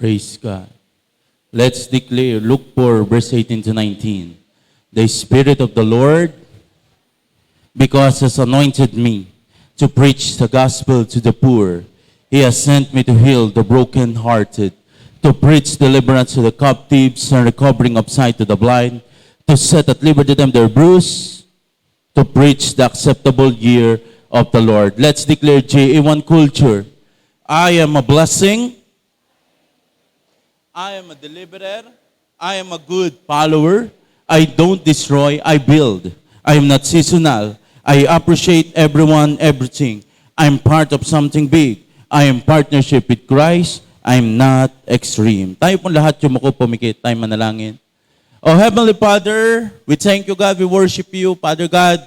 Praise God. Let's declare, Luke 4, verse 18 to 19. The Spirit of the Lord, because has anointed me to preach the gospel to the poor. He has sent me to heal the brokenhearted, to preach deliverance to the captives and recovering of sight to the blind, to set at liberty them their bruised, to preach the acceptable year of the Lord. Let's declare JA1 culture. I am a blessing. I am a deliverer. I am a good follower. I don't destroy, I build. I am not seasonal. I appreciate everyone, everything. I'm part of something big. I am partnership with Christ. I'm not extreme. Tayo pong lahat yumuko pumikit. Tayo manalangin. Oh Heavenly Father, we thank you God, we worship you. Father God,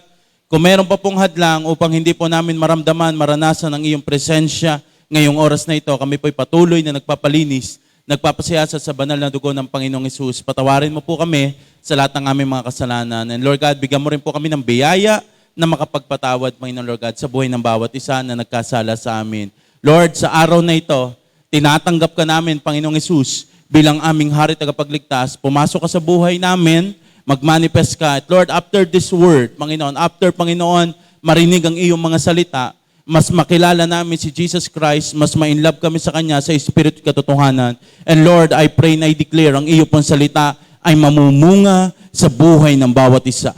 kung meron pa pong hadlang upang hindi po namin maramdaman, maranasan ang iyong presensya ngayong oras na ito, kami po'y patuloy na nagpapalinis, nagpapasiyasa sa banal na dugo ng Panginoong Hesus. Patawarin mo po kami sa lahat ng aming mga kasalanan. And Lord God, bigyan mo rin po kami ng biyaya na makapagpatawad, Panginoon Lord God, sa buhay ng bawat isa na nagkasala sa amin. Lord, sa araw na ito, tinatanggap ka namin, Panginoong Hesus, bilang aming hari tagapagligtas. Pumasok ka sa buhay namin, mag-manifest ka. At Lord, after this word, Panginoon, after, Panginoon, marinig ang iyong mga salita, mas makilala namin si Jesus Christ, mas ma-inlove kami sa Kanya sa Espiritu at katotohanan. And Lord, I pray na i-declare ang iyong pong salita ay mamumunga sa buhay ng bawat isa.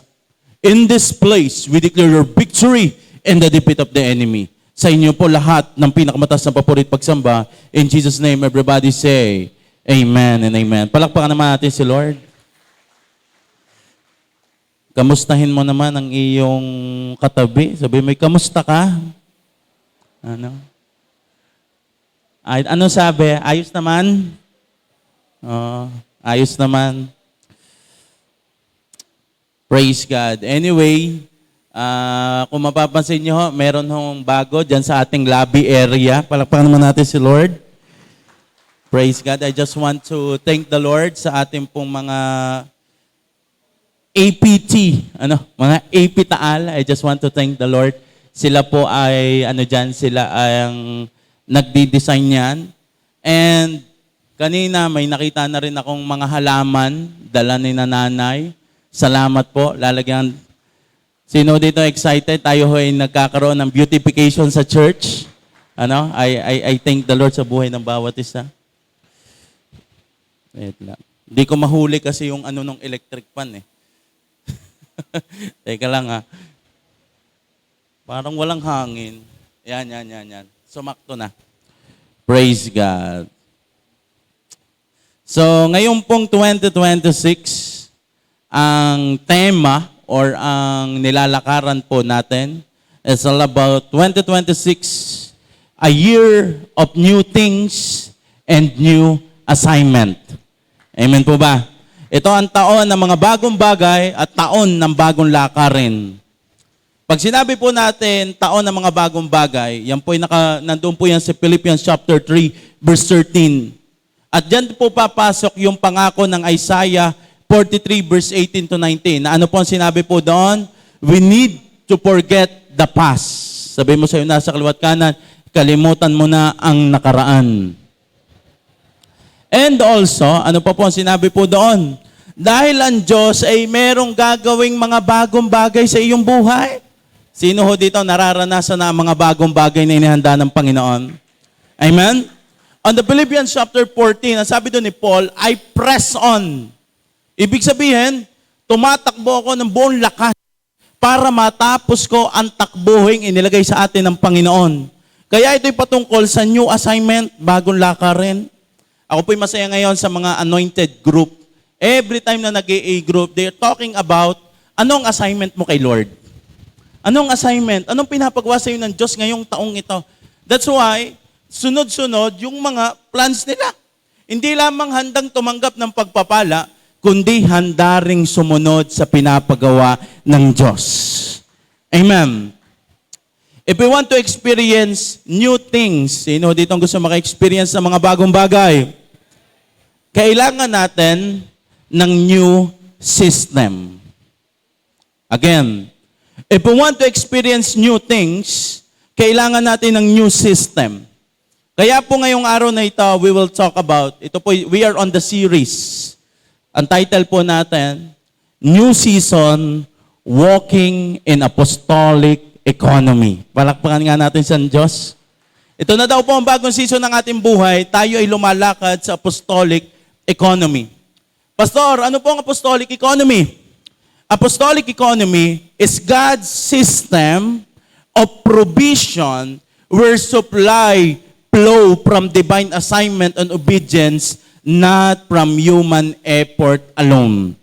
In this place, we declare your victory and the defeat of the enemy. Sa inyo po lahat ng pinakamataas na papurit pagsamba. In Jesus' name, everybody say, Amen and Amen. Palakpakan naman natin si Lord. Kamustahin mo naman ang iyong katabi. Sabi mo, kamusta ka? Ano? Ano sabi? Ayos naman? Ayos naman. Praise God. Anyway, kung mapapansin nyo, meron hong bago dyan sa ating lobby area. Palakpakan naman natin si Lord. Praise God. I just want to thank the Lord sa ating pong mga APT, mga AP Taal. I just want to thank the Lord. Sila po ay, sila ang nagdi-design yan. And kanina may nakita na rin akong mga halaman, dala ni nanay. Salamat po. Lalagyan. Sino dito excited? Tayo ay nagkakaroon ng beautification sa church. I thank the Lord sa buhay ng bawat isa. Wait lang. Hindi ko mahuli kasi yung nung electric fan eh. Teka lang ha. Parang walang hangin. Yan. Sumakto na. Praise God. So, ngayon pong 2026, ang tema or ang nilalakaran po natin is all about 2026, a year of new things and new assignment. Amen po ba? Ito ang taon ng mga bagong bagay at taon ng bagong lakarin. Pag sinabi po natin taon ng mga bagong bagay, yan po nandoon po yan sa Philippians chapter 3, verse 13. At dyan po papasok yung pangako ng Isaiah 43 verse 18 to 19. Na ano po ang sinabi po doon? We need to forget the past. Sabi mo sa iyo nasa kaliwat kanan, kalimutan mo na ang nakaraan. And also, ano pa po ang sinabi po doon? Dahil ang Diyos ay merong gagawing mga bagong bagay sa iyong buhay. Sino ho dito nararanasan na ang mga bagong bagay na inihanda ng Panginoon? Amen? On the Philippians chapter 14, ang sabi doon ni Paul, I press on. Ibig sabihin, tumatakbo ako ng buong lakas para matapos ko ang takbuhing inilagay sa atin ng Panginoon. Kaya ito'y patungkol sa new assignment, bagong lakarin. Ako po'y masaya ngayon sa mga anointed group. Every time na nag-AA group, they're talking about anong assignment mo kay Lord. Anong assignment? Anong pinapagawa sa iyo ng Diyos ngayong taong ito? That's why, sunod-sunod yung mga plans nila. Hindi lamang handang tumanggap ng pagpapala, kundi handa ring sumunod sa pinapagawa ng Diyos. Amen. If we want to experience new things, sino dito ang gusto maka-experience ng mga bagong bagay? Kailangan natin ng new system. Again, if we want to experience new things, kailangan natin ng new system. Kaya po ngayong araw na ito, we will talk about, ito po, we are on the series. Ang title po natin, New Season, Walking in Apostolic Economy. Palakpakan nga natin sa Diyos. Ito na daw po ang bagong season ng ating buhay. Tayo ay lumalakad sa apostolic economy. Pastor, ano po ang apostolic economy? Apostolic economy is God's system of provision where supply flow from divine assignment and obedience, not from human effort alone.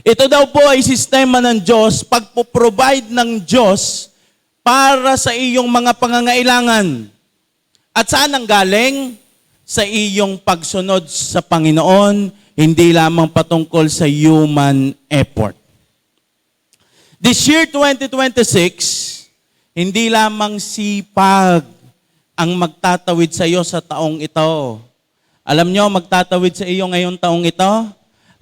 Ito daw po ay sistema ng Diyos, pagpo-provide ng Diyos para sa iyong mga pangangailangan. At saan ang galing? Sa iyong pagsunod sa Panginoon, hindi lamang patungkol sa human effort. This year 2026, hindi lamang sipag ang magtatawid sa iyo sa taong ito. Alam nyo, magtatawid sa iyo ngayong taong ito,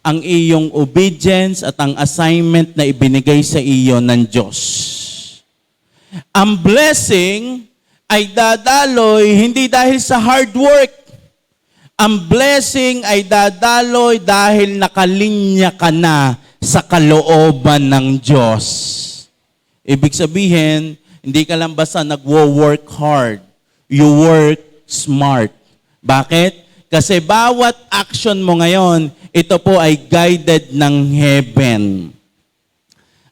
ang iyong obedience at ang assignment na ibinigay sa iyo ng Diyos. Ang blessing ay dadaloy hindi dahil sa hard work. Ang blessing ay dadaloy dahil nakalinya ka na sa kalooban ng Diyos. Ibig sabihin, hindi ka lang basta nagwo-work hard. You work smart. Bakit? Kasi bawat action mo ngayon, ito po ay guided ng heaven.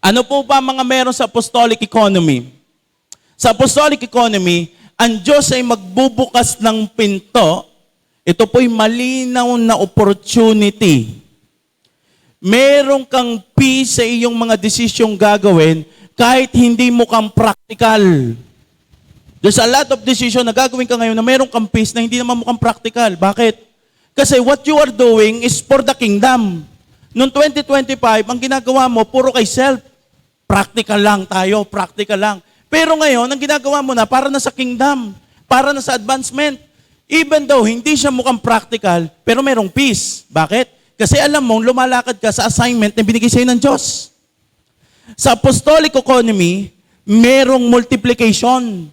Ano po ba mga meron sa apostolic economy? Sa apostolic economy, ang Diyos ay magbubukas ng pinto. Ito po'y malinaw na opportunity. Meron kang peace sa iyong mga desisyong gagawin kahit hindi mo kang practical. There's a lot of decision na gagawin ka ngayon na meron kang peace na hindi naman mukhang practical. Bakit? Kasi what you are doing is for the kingdom. Noong 2025, ang ginagawa mo, puro kay self. Practical lang tayo, practical lang. Pero ngayon, ang ginagawa mo na, para na sa kingdom, para na sa advancement. Even though hindi siya mukhang practical, pero merong peace. Bakit? Kasi alam mo, lumalakad ka sa assignment na binigay sa'yo ng Diyos. Sa apostolic economy, merong multiplication.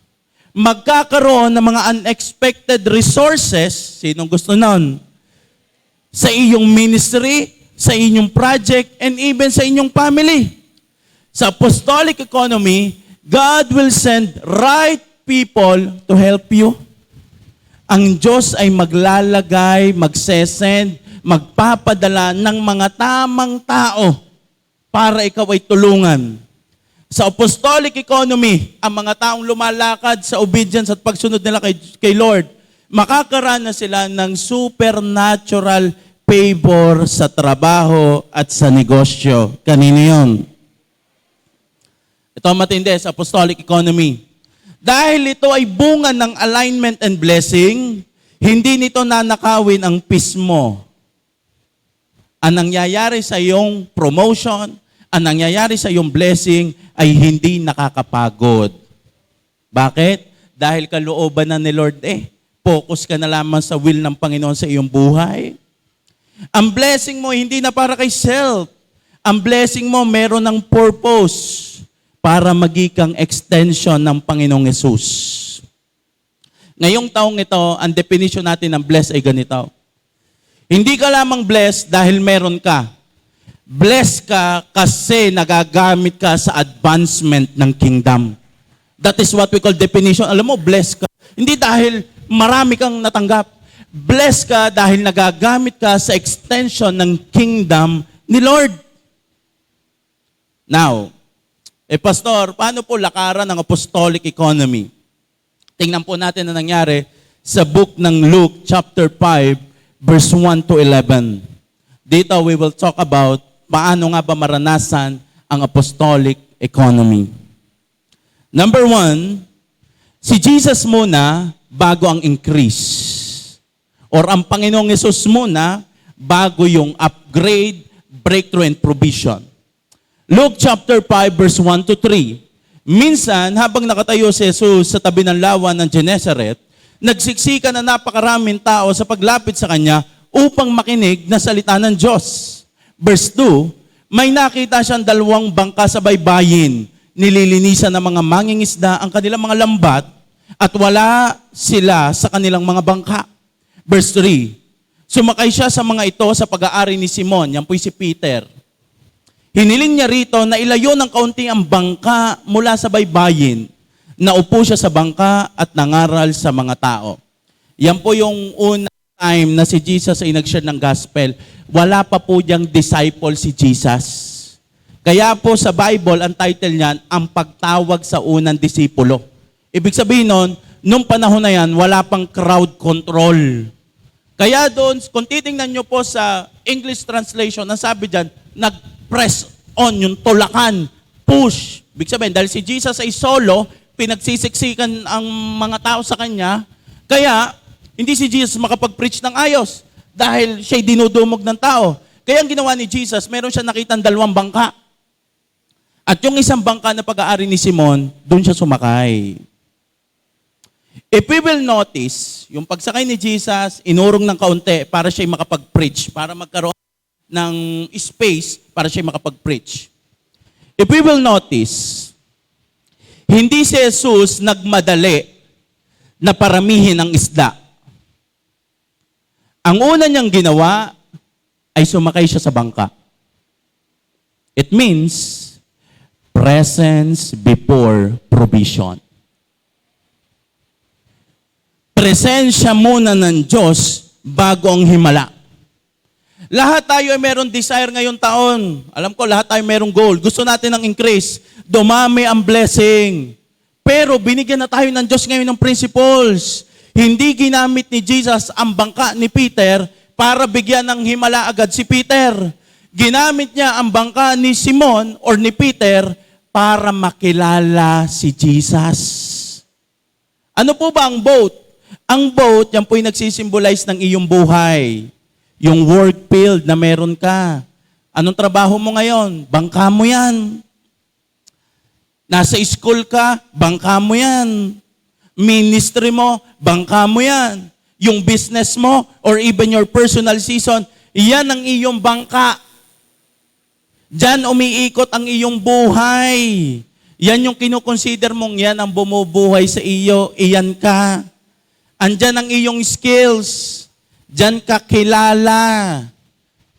Magkakaroon ng mga unexpected resources, sinong gusto nun? Sa iyong ministry, sa inyong project, and even sa inyong family. Sa apostolic economy, God will send right people to help you. Ang Diyos ay maglalagay, magsesend, magpapadala ng mga tamang tao para ikaw ay tulungan. Sa apostolic economy, ang mga taong lumalakad sa obedience at pagsunod nila kay Lord, makakaranas sila ng supernatural favor sa trabaho at sa negosyo. Kanino yun? Ito ang matindi sa apostolic economy. Dahil ito ay bunga ng alignment and blessing, hindi nito nanakawin ang peace mo. Ang nangyayari sa iyong promotion, ang nangyayari sa iyong blessing ay hindi nakakapagod. Bakit? Dahil kalooban na ni Lord focus ka na lamang sa will ng Panginoon sa iyong buhay. Ang blessing mo hindi na para kay self. Ang blessing mo meron ng purpose para maging extension ng Panginoong Yesus. Ngayong taong ito, ang definition natin ng bless ay ganito. Hindi ka lamang blessed dahil meron ka. Blessed ka kasi nagagamit ka sa advancement ng kingdom. That is what we call definition. Alam mo, blessed ka. Hindi dahil marami kang natanggap. Blessed ka dahil nagagamit ka sa extension ng kingdom ni Lord. Now, Pastor, paano po lakaran ng apostolic economy? Tingnan po natin na nangyari sa book ng Luke chapter 5, verse 1 to 11. Dito we will talk about paano nga ba maranasan ang apostolic economy. Number 1, si Jesus muna bago ang increase. Or ang Panginoong Yesus muna bago yung upgrade, breakthrough, and provision. Luke chapter 5 verse 1 to 3. Minsan, habang nakatayo si Jesus sa tabi ng lawa ng Gennesaret, nagsiksika na napakaraming tao sa paglapit sa kanya upang makinig na salita ng Diyos. Verse 2, may nakita siyang 2 bangka sa baybayin. Nililinisan ng mga mangingisda ang kanilang mga lambat at wala sila sa kanilang mga bangka. Verse 3, sumakay siya sa mga ito sa pag-aari ni Simon, yan po'y si Peter. Hiniling niya rito na ilayo ng kaunti ang bangka mula sa baybayin. Naupo siya sa bangka at nangaral sa mga tao. Yan po yung unang time na si Jesus ay nag-share ng gospel. Wala pa po diyang disciple si Jesus. Kaya po sa Bible, ang title niyan, ang pagtawag sa unang disipulo. Ibig sabihin nun, nung panahon na yan, wala pang crowd control. Kaya doon, kung titingnan nyo po sa English translation, ang sabi dyan, nag-press on, yung tulakan, push. Ibig sabihin, dahil si Jesus ay solo, pinagsisiksikan ang mga tao sa kanya, kaya hindi si Jesus makapag-preach ng ayos dahil siya'y dinudumog ng tao. Kaya ang ginawa ni Jesus, meron siya nakitang 2 bangka. At yung isang bangka na pag-aari ni Simon, doon siya sumakay. If we will notice, yung pagsakay ni Jesus, inurong ng kaunti para siya makapag-preach, para magkaroon ng space para siya makapag-preach. If we will notice, hindi si Jesus nagmadali na paramihin ang isda. Ang una niyang ginawa ay sumakay siya sa bangka. It means presence before provision. Presensya muna ng Diyos bago ang himala. Lahat tayo ay meron desire ngayong taon. Alam ko, lahat tayo merong goal. Gusto natin ng increase. Dumami ang blessing. Pero binigyan na tayo ng Diyos ngayon ng principles. Hindi ginamit ni Jesus ang bangka ni Peter para bigyan ng himala agad si Peter. Ginamit niya ang bangka ni Simon or ni Peter para makilala si Jesus. Ano po ba ang boat? Ang boat, yan po yung nagsisimbolize ng iyong buhay. Yung work field na meron ka. Anong trabaho mo ngayon? Bangka mo yan. Nasa school ka, bangka mo yan. Ministry mo, bangka mo yan. Yung business mo, or even your personal season, yan ang iyong bangka. Diyan umiikot ang iyong buhay. Yan yung kinukonsider mong yan ang bumubuhay sa iyo, iyan ka. Andyan ang iyong skills. Diyan ka kilala.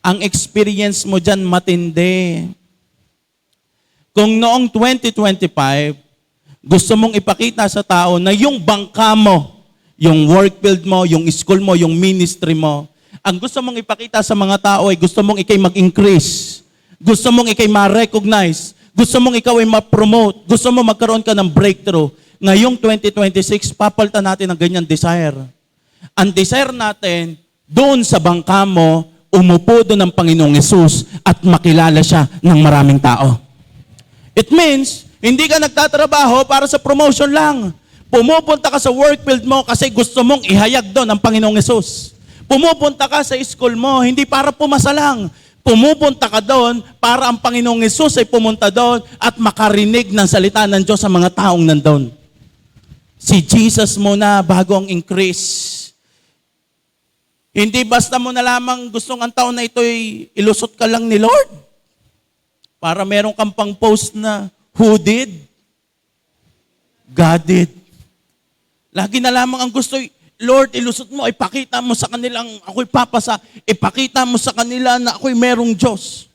Ang experience mo diyan matindi. Kung noong 2025, gusto mong ipakita sa tao na yung bangka mo, yung work field mo, yung school mo, yung ministry mo, ang gusto mong ipakita sa mga tao ay gusto mong ikay mag-increase. Gusto mong ikay ma-recognize. Gusto mong ikaw ay ma-promote. Gusto mong magkaroon ka ng breakthrough. Ngayong 2026, papalitan natin ang ganyan desire. Ang desire natin, doon sa bangka mo, umupo doon ang Panginoong Yesus at makilala siya ng maraming tao. It means, hindi ka nagtatrabaho para sa promotion lang. Pumupunta ka sa work field mo kasi gusto mong ihayag doon ang Panginoong Yesus. Pumupunta ka sa school mo, hindi para pumasa lang. Pumupunta ka doon para ang Panginoong Yesus ay pumunta doon at makarinig ng salita ng Diyos sa mga taong nandun. Si Jesus muna bago ang increase. Hindi basta mo na lamang gustong ang taon na ito'y ilusot ka lang ni Lord. Para meron kang pang post na, who did? God did. Lagi na lamang ang gusto, Lord, ilusot mo, ipakita mo sa kanilang ako'y papasa, ipakita mo sa kanila na ako'y merong Diyos.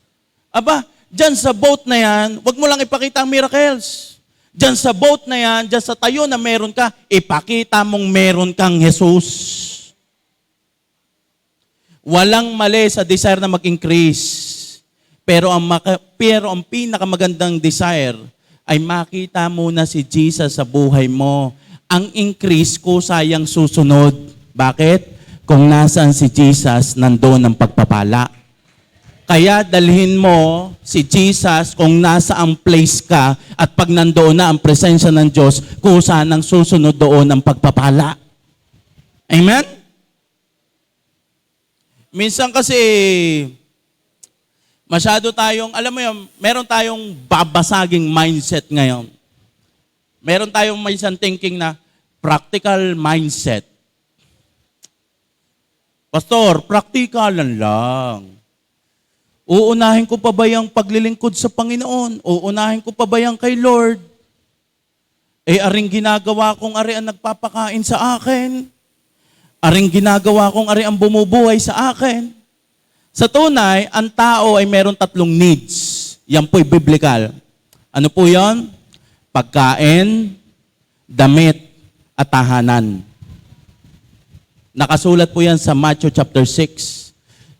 Aba, dyan sa boat na yan, wag mo lang ipakita ang miracles. Dyan sa boat na yan, dyan sa tayo na meron ka, ipakita mong meron kang Jesus. Walang mali sa desire na mag-increase. Pero ang pinakamagandang desire ay makita muna si Jesus sa buhay mo. Ang increase ko sayang susunod. Bakit? Kung nasaan si Jesus, nandoon ang pagpapala. Kaya dalhin mo si Jesus kung nasa ang place ka at pag nandoon na ang presensya ng Diyos, kung saan ang susunod doon ang pagpapala. Amen? Minsan kasi, masyado tayong, alam mo yun, meron tayong babasaging mindset ngayon. Meron tayong may isang thinking na practical mindset. Pastor, praktikalan lang. Uunahin ko pa ba yung paglilingkod sa Panginoon? Uunahin ko pa ba yung kay Lord? aring ginagawa kong ari ang nagpapakain sa akin. Aring ginagawa kong ari ang bumubuhay sa akin. Sa tunay, ang tao ay meron 3 needs. Yan po'y biblical. Ano po yon? Pagkain, damit, at tahanan. Nakasulat po yan sa Matthew chapter 6.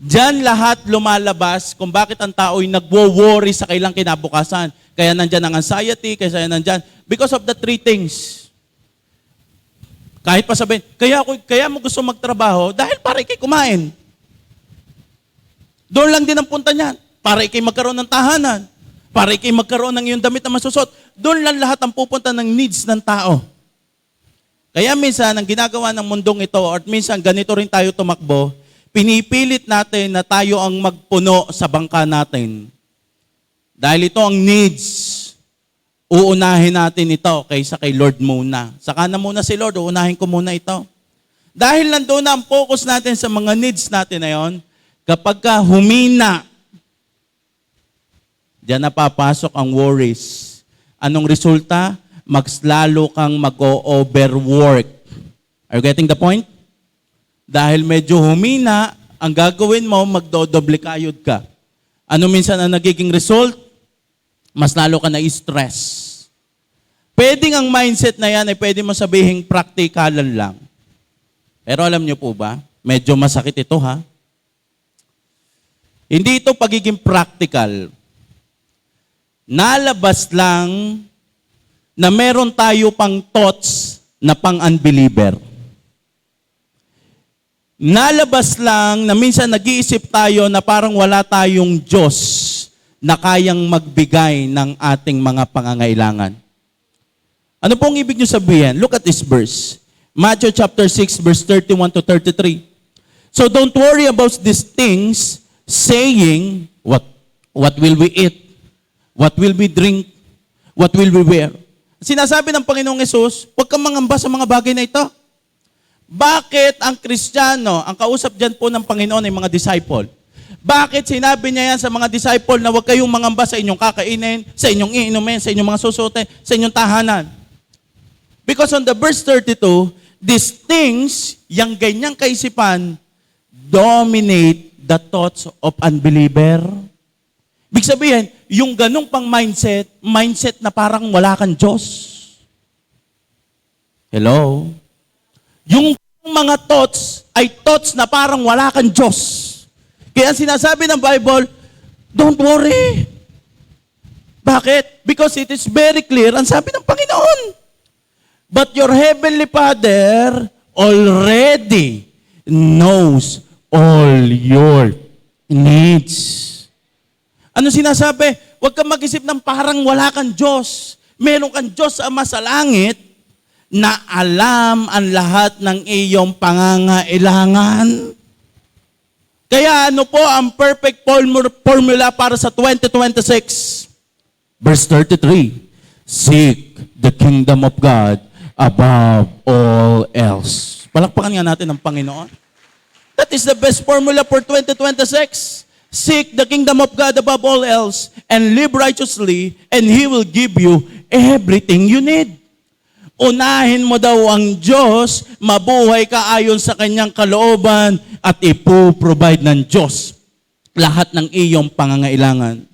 Diyan lahat lumalabas kung bakit ang tao ay nagwo-worry sa kailang kinabukasan. Kaya nandyan ang anxiety, kaya nandyan. Because of the 3 things. Kahit pa sabihin, kaya mo gusto magtrabaho dahil para ikay kumain. Doon lang din ang punta niyan. Para ikay magkaroon ng tahanan. Para ikay magkaroon ng iyong damit na masusot. Doon lang lahat ang pupunta ng needs ng tao. Kaya minsan, ang ginagawa ng mundong ito, or minsan ganito rin tayo tumakbo, pinipilit natin na tayo ang magpuno sa bangka natin. Dahil ito ang needs, uunahin natin ito kaysa kay Lord muna. Saka na muna si Lord, uunahin ko muna ito. Dahil nandoon na ang focus natin sa mga needs natin na yun, kapag ka humina, diyan na papasok ang worries. Anong resulta? Mas lalo kang mag-overwork. Are you getting the point? Dahil medyo humina, ang gagawin mo, magdodoble kayod ka. Ano minsan ang nagiging result? Mas lalo ka na-stress. Pwedeng ang mindset na yan ay pwede mo sabihin praktikalan lang. Pero alam niyo po ba, medyo masakit ito ha. Hindi ito pagiging practical. Nalabas lang na meron tayo pang thoughts na pang-unbeliever. Nalabas lang na minsan nag-iisip tayo na parang wala tayong Diyos na kayang magbigay ng ating mga pangangailangan. Ano pong ibig nyo sabihin? Look at this verse. Matthew chapter 6 verse 31 to 33. So don't worry about these things, saying, what will we eat? What will we drink? What will we wear? Sinasabi ng Panginoong Yesus, huwag kang mangamba sa mga bagay na ito. Bakit ang Kristiyano, ang kausap dyan po ng Panginoon ay mga disciple? Bakit sinabi niya yan sa mga disciple na huwag kayong mangamba sa inyong kakainin, sa inyong iinumin, sa inyong mga susutin, sa inyong tahanan? Because on the verse 32, these things, yung ganyang kaisipan, dominate the thoughts of unbeliever. Ibig sabihin, yung ganong pang mindset na parang wala kang Diyos. Hello? Yung mga thoughts ay thoughts na parang wala kang Diyos. Kaya sinasabi ng Bible, don't worry. Bakit? Because it is very clear, ang sabi ng Panginoon. But your heavenly Father already knows all your needs. Ano sinasabi? Huwag kang mag-isip ng parang wala kang Diyos. Meron kang Diyos Ama sa langit na alam ang lahat ng iyong pangangailangan. Kaya ano po ang perfect formula para sa 2026? Verse 33, seek the kingdom of God above all else. Palakpakan nga natin ang Panginoon. That is the best formula for 2026. Seek the kingdom of God above all else and live righteously and He will give you everything you need. Unahin mo daw ang Diyos, mabuhay ka ayon sa Kanyang kalooban at ipo-provide ng Diyos lahat ng iyong pangangailangan.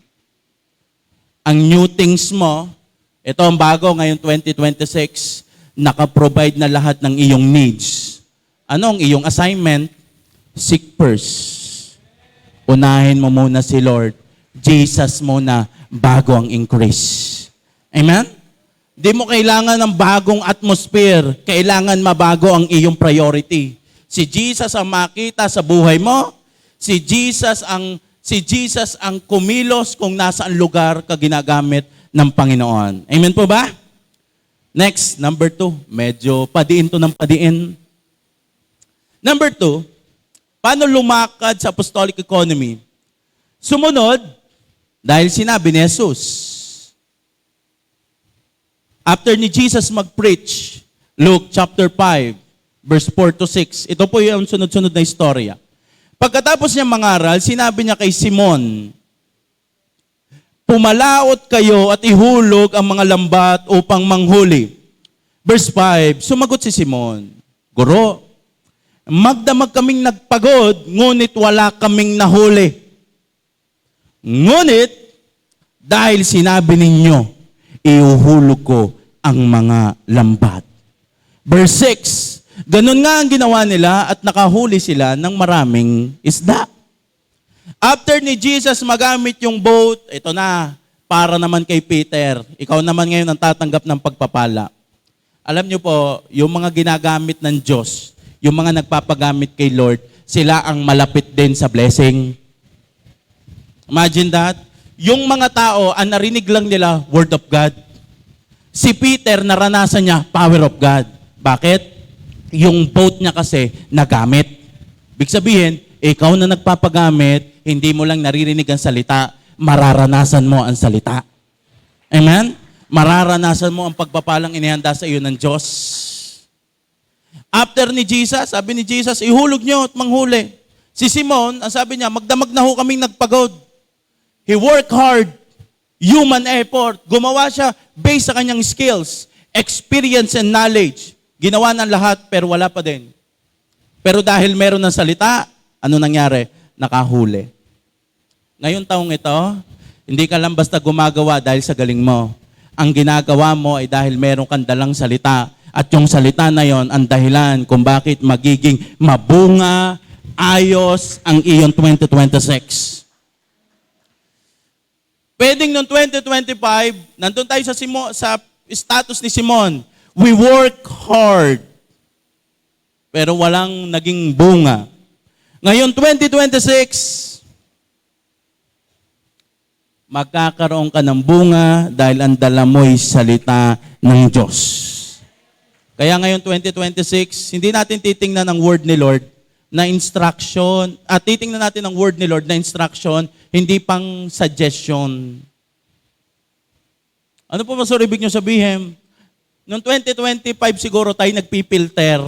Ang new things mo, ito ang bago ngayong 2026, naka-provide na lahat ng iyong needs. Anong iyong assignment? Seek first. Unahin mo muna si Lord. Jesus muna bago ang increase. Amen? Di mo kailangan ng bagong atmosphere. Kailangan mabago ang iyong priority. Si Jesus ang makita sa buhay mo. Si Jesus ang kumilos kung nasaan lugar ka ginagamit ng Panginoon. Amen po ba? Next, number 2. Medyo padiin to ng padiin. Number 2, paano lumakad sa apostolic economy? Sumunod, dahil sinabi ni Jesus. After ni Jesus mag-preach, Luke chapter 5, verse 4 to 6, ito po yung sunod-sunod na istorya. Pagkatapos niya mangaral, sinabi niya kay Simon, pumalaot kayo at ihulog ang mga lambat upang manghuli. Verse 5, sumagot si Simon, Guro, magdamag kaming nagpagod, ngunit wala kaming nahuli. Ngunit, dahil sinabi ninyo, ihuhulog ko ang mga lambat. Verse 6, ganun nga ang ginawa nila at nakahuli sila ng maraming isda. After ni Jesus magamit yung boat, ito na, para naman kay Peter. Ikaw naman ngayon ang tatanggap ng pagpapala. Alam niyo po, yung mga ginagamit ng Diyos, yung mga nagpapagamit kay Lord, sila ang malapit din sa blessing. Imagine that. Yung mga tao, ang narinig lang nila, Word of God. Si Peter, naranasan niya, Power of God. Bakit? Yung boat niya kasi nagamit. Ibig sabihin, ikaw na nagpapagamit, hindi mo lang naririnig ang salita, mararanasan mo ang salita. Amen? Mararanasan mo ang pagpapalang inihanda sa iyo ng Diyos. After ni Jesus, sabi ni Jesus, ihulog nyo at manghuli. Si Simon, ang sabi niya, magdamag na ho kaming nagpagod. He worked hard, human effort. Gumawa siya based sa kanyang skills, experience and knowledge. Ginawa ng lahat pero wala pa din. Pero dahil meron ng salita, ano nangyari? Nakahuli. Ngayong taong ito, hindi ka lang basta gumagawa dahil sa galing mo. Ang ginagawa mo ay dahil meron kang dalang salita. At yung salita na yon ang dahilan kung bakit magiging mabunga, ayos ang iyong 2026. Pwedeng noong 2025, nandun tayo sa status ni Simon. We work hard. Pero walang naging bunga. Ngayon 2026, magkakaroon ka ng bunga dahil ang dala mo'y salita ng Diyos. Kaya ngayon 2026, hindi natin titingnan ang word ni Lord na instruction, at titingnan natin ang word ni Lord na instruction, hindi pang suggestion. Ano po Pastor ibig nyo sabihin? Noong 2025 siguro tayo nagpipilter.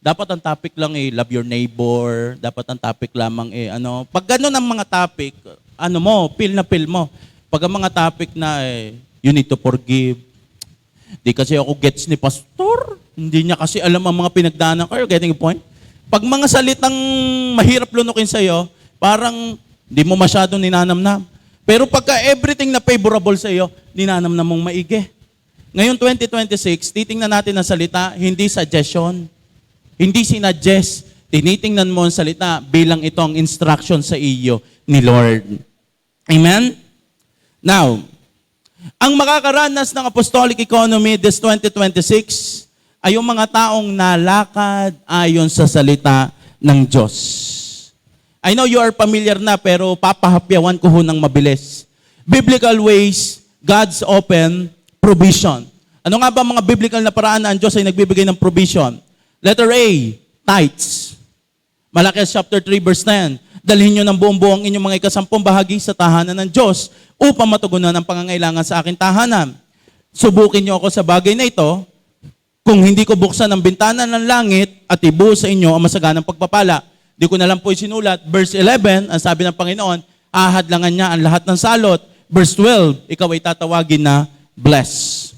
Dapat ang topic lang love your neighbor. Dapat ang topic lamang pag gano'n ang mga topic, feel mo. Pag ang mga topic na you need to forgive. Di kasi ako gets ni Pastor. Hindi niya kasi alam ang mga pinagdaanan ko. Getting the point? Pag mga salitang mahirap lunukin sa'yo, parang di mo masyadong ninanamnam. Pero pagka everything na favorable sa'yo, ninanamnam mong maigi. Ngayon 2026, titingnan natin ang salita, hindi suggestion. Hindi sinadjust. Tinitingnan mo ang salita bilang ito ang instruction sa iyo ni Lord. Amen? Now, ang makakaranas ng apostolic economy this 2026 ay yung mga taong nalakad ayon sa salita ng Diyos. I know you are familiar na pero papahapyawan ko ho ng mabilis. Biblical ways, God's open provision. Ano nga ba mga biblical na paraan na ang Diyos ay nagbibigay ng provision? Letter A, tithes. Malakias chapter 3 verse 10. Dalhin nyo ng buong-buong inyong mga ikasampung bahagi sa tahanan ng Diyos upang matugunan ang pangangailangan sa aking tahanan. Subukin nyo ako sa bagay na ito kung hindi ko buksan ang bintana ng langit at ibuhos sa inyo ang masaganang pagpapala. Di ko na lang po isinulat. Verse 11, ang sabi ng Panginoon, ahadlangan niya ang lahat ng salot. Verse 12, ikaw ay tatawagin na bless.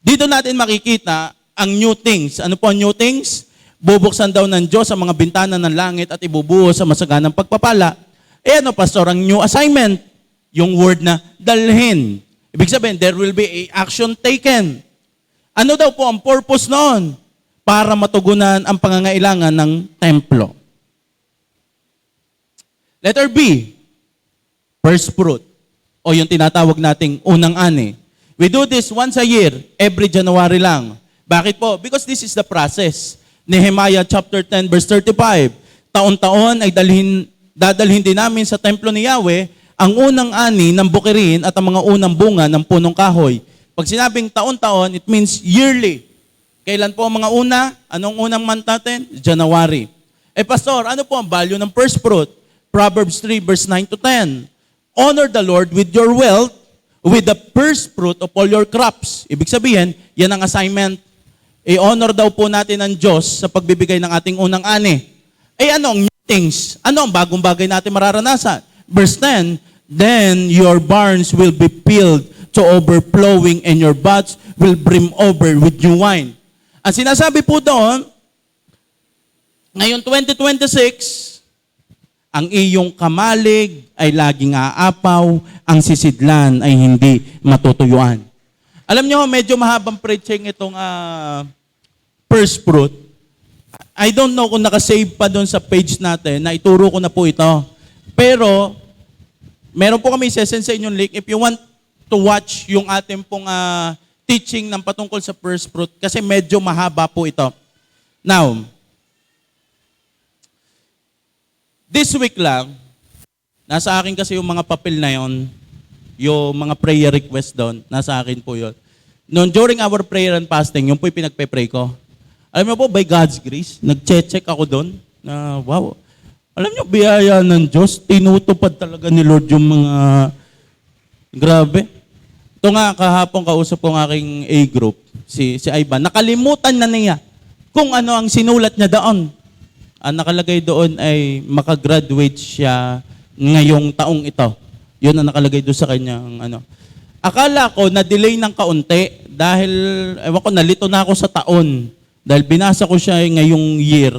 Dito natin makikita ang new things. Ano po ang new things? Bubuksan daw ng Diyos ang mga bintana ng langit at ibubuhos sa masaganang pagpapala. Pastor, ang new assignment, yung word na dalhin. Ibig sabihin, there will be a action taken. Ano daw po ang purpose noon? Para matugunan ang pangangailangan ng templo. Letter B, first fruit, o yung tinatawag nating unang ani. We do this once a year, every January lang. Bakit po? Because this is the process. Nehemiah chapter 10 verse 35. Taon-taon ay dadalhin din namin sa templo ni Yahweh ang unang ani ng bukirin at ang mga unang bunga ng punong kahoy. Pag sinabing taon-taon, it means yearly. Kailan po ang mga una? Anong unang month natin? January. Pastor, ano po ang value ng first fruit? Proverbs 3 verse 9 to 10. Honor the Lord with your wealth, with the first fruit of all your crops. Ibig sabihin, yan ang assignment. I-honor daw po natin ang Diyos sa pagbibigay ng ating unang ani. Ano ang new things? Ano ang bagong bagay natin mararanasan? Verse 10, then your barns will be filled to overflowing and your vats will brim over with new wine. Ang sinasabi po doon, ngayon 2026, ang iyong kamalig ay laging aapaw, ang sisidlan ay hindi matutuyuan. Alam nyo, medyo mahabang preaching itong first fruit. I don't know kung nakasave pa doon sa page natin, na ituro ko na po ito. Pero, meron po kami session sa inyong link. If you want to watch yung ating pong teaching ng patungkol sa first fruit, kasi medyo mahaba po ito. Now, this week lang, nasa akin kasi yung mga papel na yon, yung mga prayer request doon, nasa akin po yun. Noon, during our prayer and fasting, yung po yung pinagpe-pray ko. Alam mo po, by God's grace, nag-check ako doon, na wow, alam niyo, biyaya ng Diyos, tinutupad talaga ni Lord yung mga, grabe. Ito nga, kahapon kausap ko ng aking A-group, si Ivan, nakalimutan na niya kung ano ang sinulat niya doon. Ang nakalagay doon ay makagraduate siya ngayong taong ito. Yun ang nakalagay doon sa kanyang ano. Akala ko na-delay ng kaunti dahil, ewan ko, nalito na ako sa taon. Dahil binasa ko siya ngayong year.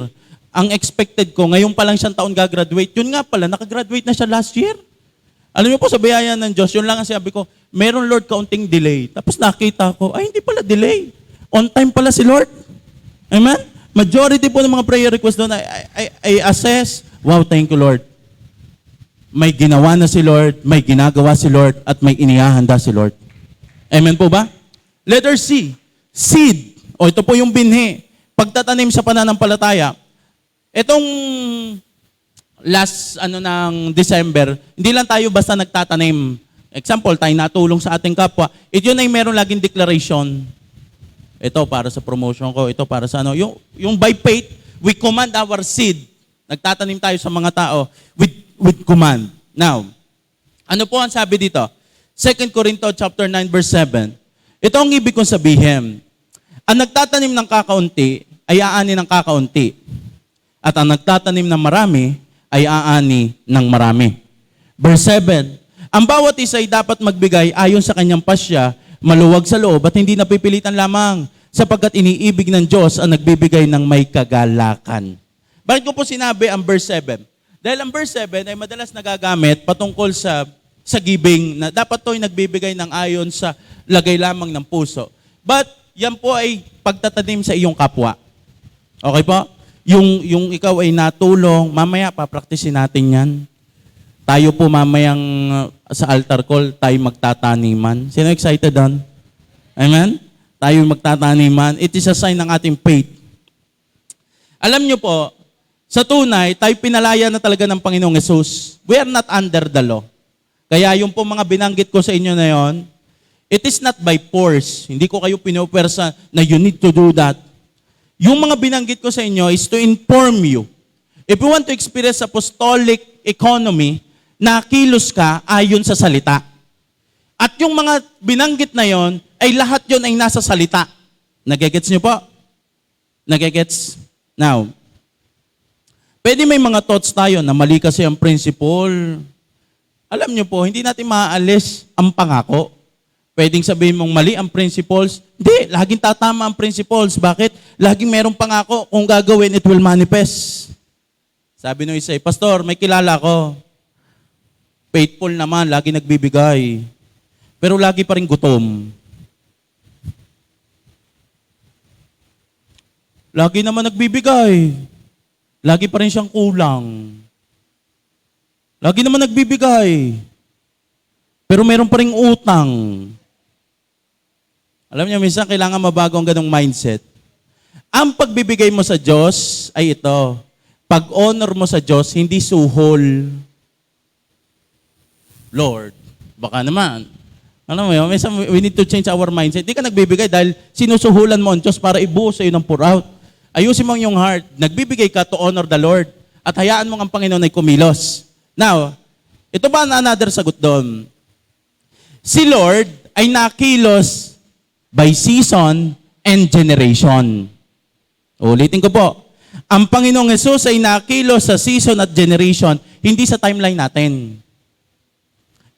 Ang expected ko, ngayon pa lang siyang taon gagraduate. Yun nga pala, nakagraduate na siya last year. Alam niyo po, sa biyaya ng Diyos, yun lang ang sabi ko, meron Lord kaunting delay. Tapos nakita ko, ay hindi pala delay. On time pala si Lord. Amen? Majority po ng mga prayer requests doon, I assess, wow, thank you Lord. May ginawa na si Lord, may ginagawa si Lord, at may inihahanda si Lord. Amen po ba? Letter C, seed. O ito po yung binhi. Pagtatanim sa pananampalataya. Itong last ng December, hindi lang tayo basta nagtatanim. Example, tayo natulong sa ating kapwa. Yun ay meron laging declaration. Ito para sa promotion ko, ito para sa ano. Yung by faith, we command our seed. Nagtatanim tayo sa mga tao with command. Now, ano po ang sabi dito? 2 Corinto chapter 9 verse 7. Ito ang ibig kong sabihin. Ang nagtatanim ng kakaunti ay aani ng kakaunti. At ang nagtatanim ng marami ay aani ng marami. Verse 7. Ang bawat isa ay dapat magbigay ayon sa kanyang pasya, maluwag sa loob at hindi napipilitan lamang sapagkat iniibig ng Diyos ang nagbibigay ng may kagalakan. Bakit ko po sinabi ang verse 7? Dahil ang verse 7 ay madalas nagagamit patungkol sa giving na dapat to ay nagbibigay ng ayon sa lagay lamang ng puso. But yan po ay pagtatanim sa iyong kapwa. Okay po? Yung ikaw ay natulong, mamaya papraktisin natin yan. Tayo po mamayang sa altar call, tayo magtataniman. Sino excited doon? Amen? Tayo magtataniman. It is a sign ng ating faith. Alam nyo po, sa tunay, tayo pinalaya na talaga ng Panginoong Yesus. We are not under the law. Kaya yung po mga binanggit ko sa inyo na yon, it is not by force. Hindi ko kayo pinupersa na you need to do that. Yung mga binanggit ko sa inyo is to inform you. If you want to experience apostolic economy, nakilos ka ayon sa salita. At yung mga binanggit na yon, ay lahat yon ay nasa salita. Nagigets nyo po? Nagigets? Now, pwede may mga thoughts tayo na mali kasi ang principle. Alam nyo po, hindi natin maaalis ang pangako. Pwedeng sabihin mong mali ang principles. Hindi, laging tatama ang principles. Bakit? Laging merong pangako. Kung gagawin, it will manifest. Sabi nung isa, Pastor, may kilala ko. Faithful naman, lagi nagbibigay. Pero lagi pa rin gutom. Lagi naman nagbibigay. Lagi pa rin siyang kulang. Lagi naman nagbibigay. Pero meron pa rin utang. Alam niyo, minsan kailangan mabago ang ganong mindset. Ang pagbibigay mo sa Diyos ay ito. Pag-honor mo sa Diyos, hindi suhol. Lord, baka naman. Alam mo yun, minsan we need to change our mindset. Hindi ka nagbibigay dahil sinusuhulan mo ang Diyos para ibuo sa iyo ng pour out. Ayusin mo ang iyong heart. Nagbibigay ka to honor the Lord. At hayaan mo ang Panginoon ay kumilos. Now, ito ba another sagot doon? Si Lord ay nakilos by season and generation. Ulitin ko po. Ang Panginoong Hesus ay nakilos sa season at generation, hindi sa timeline natin.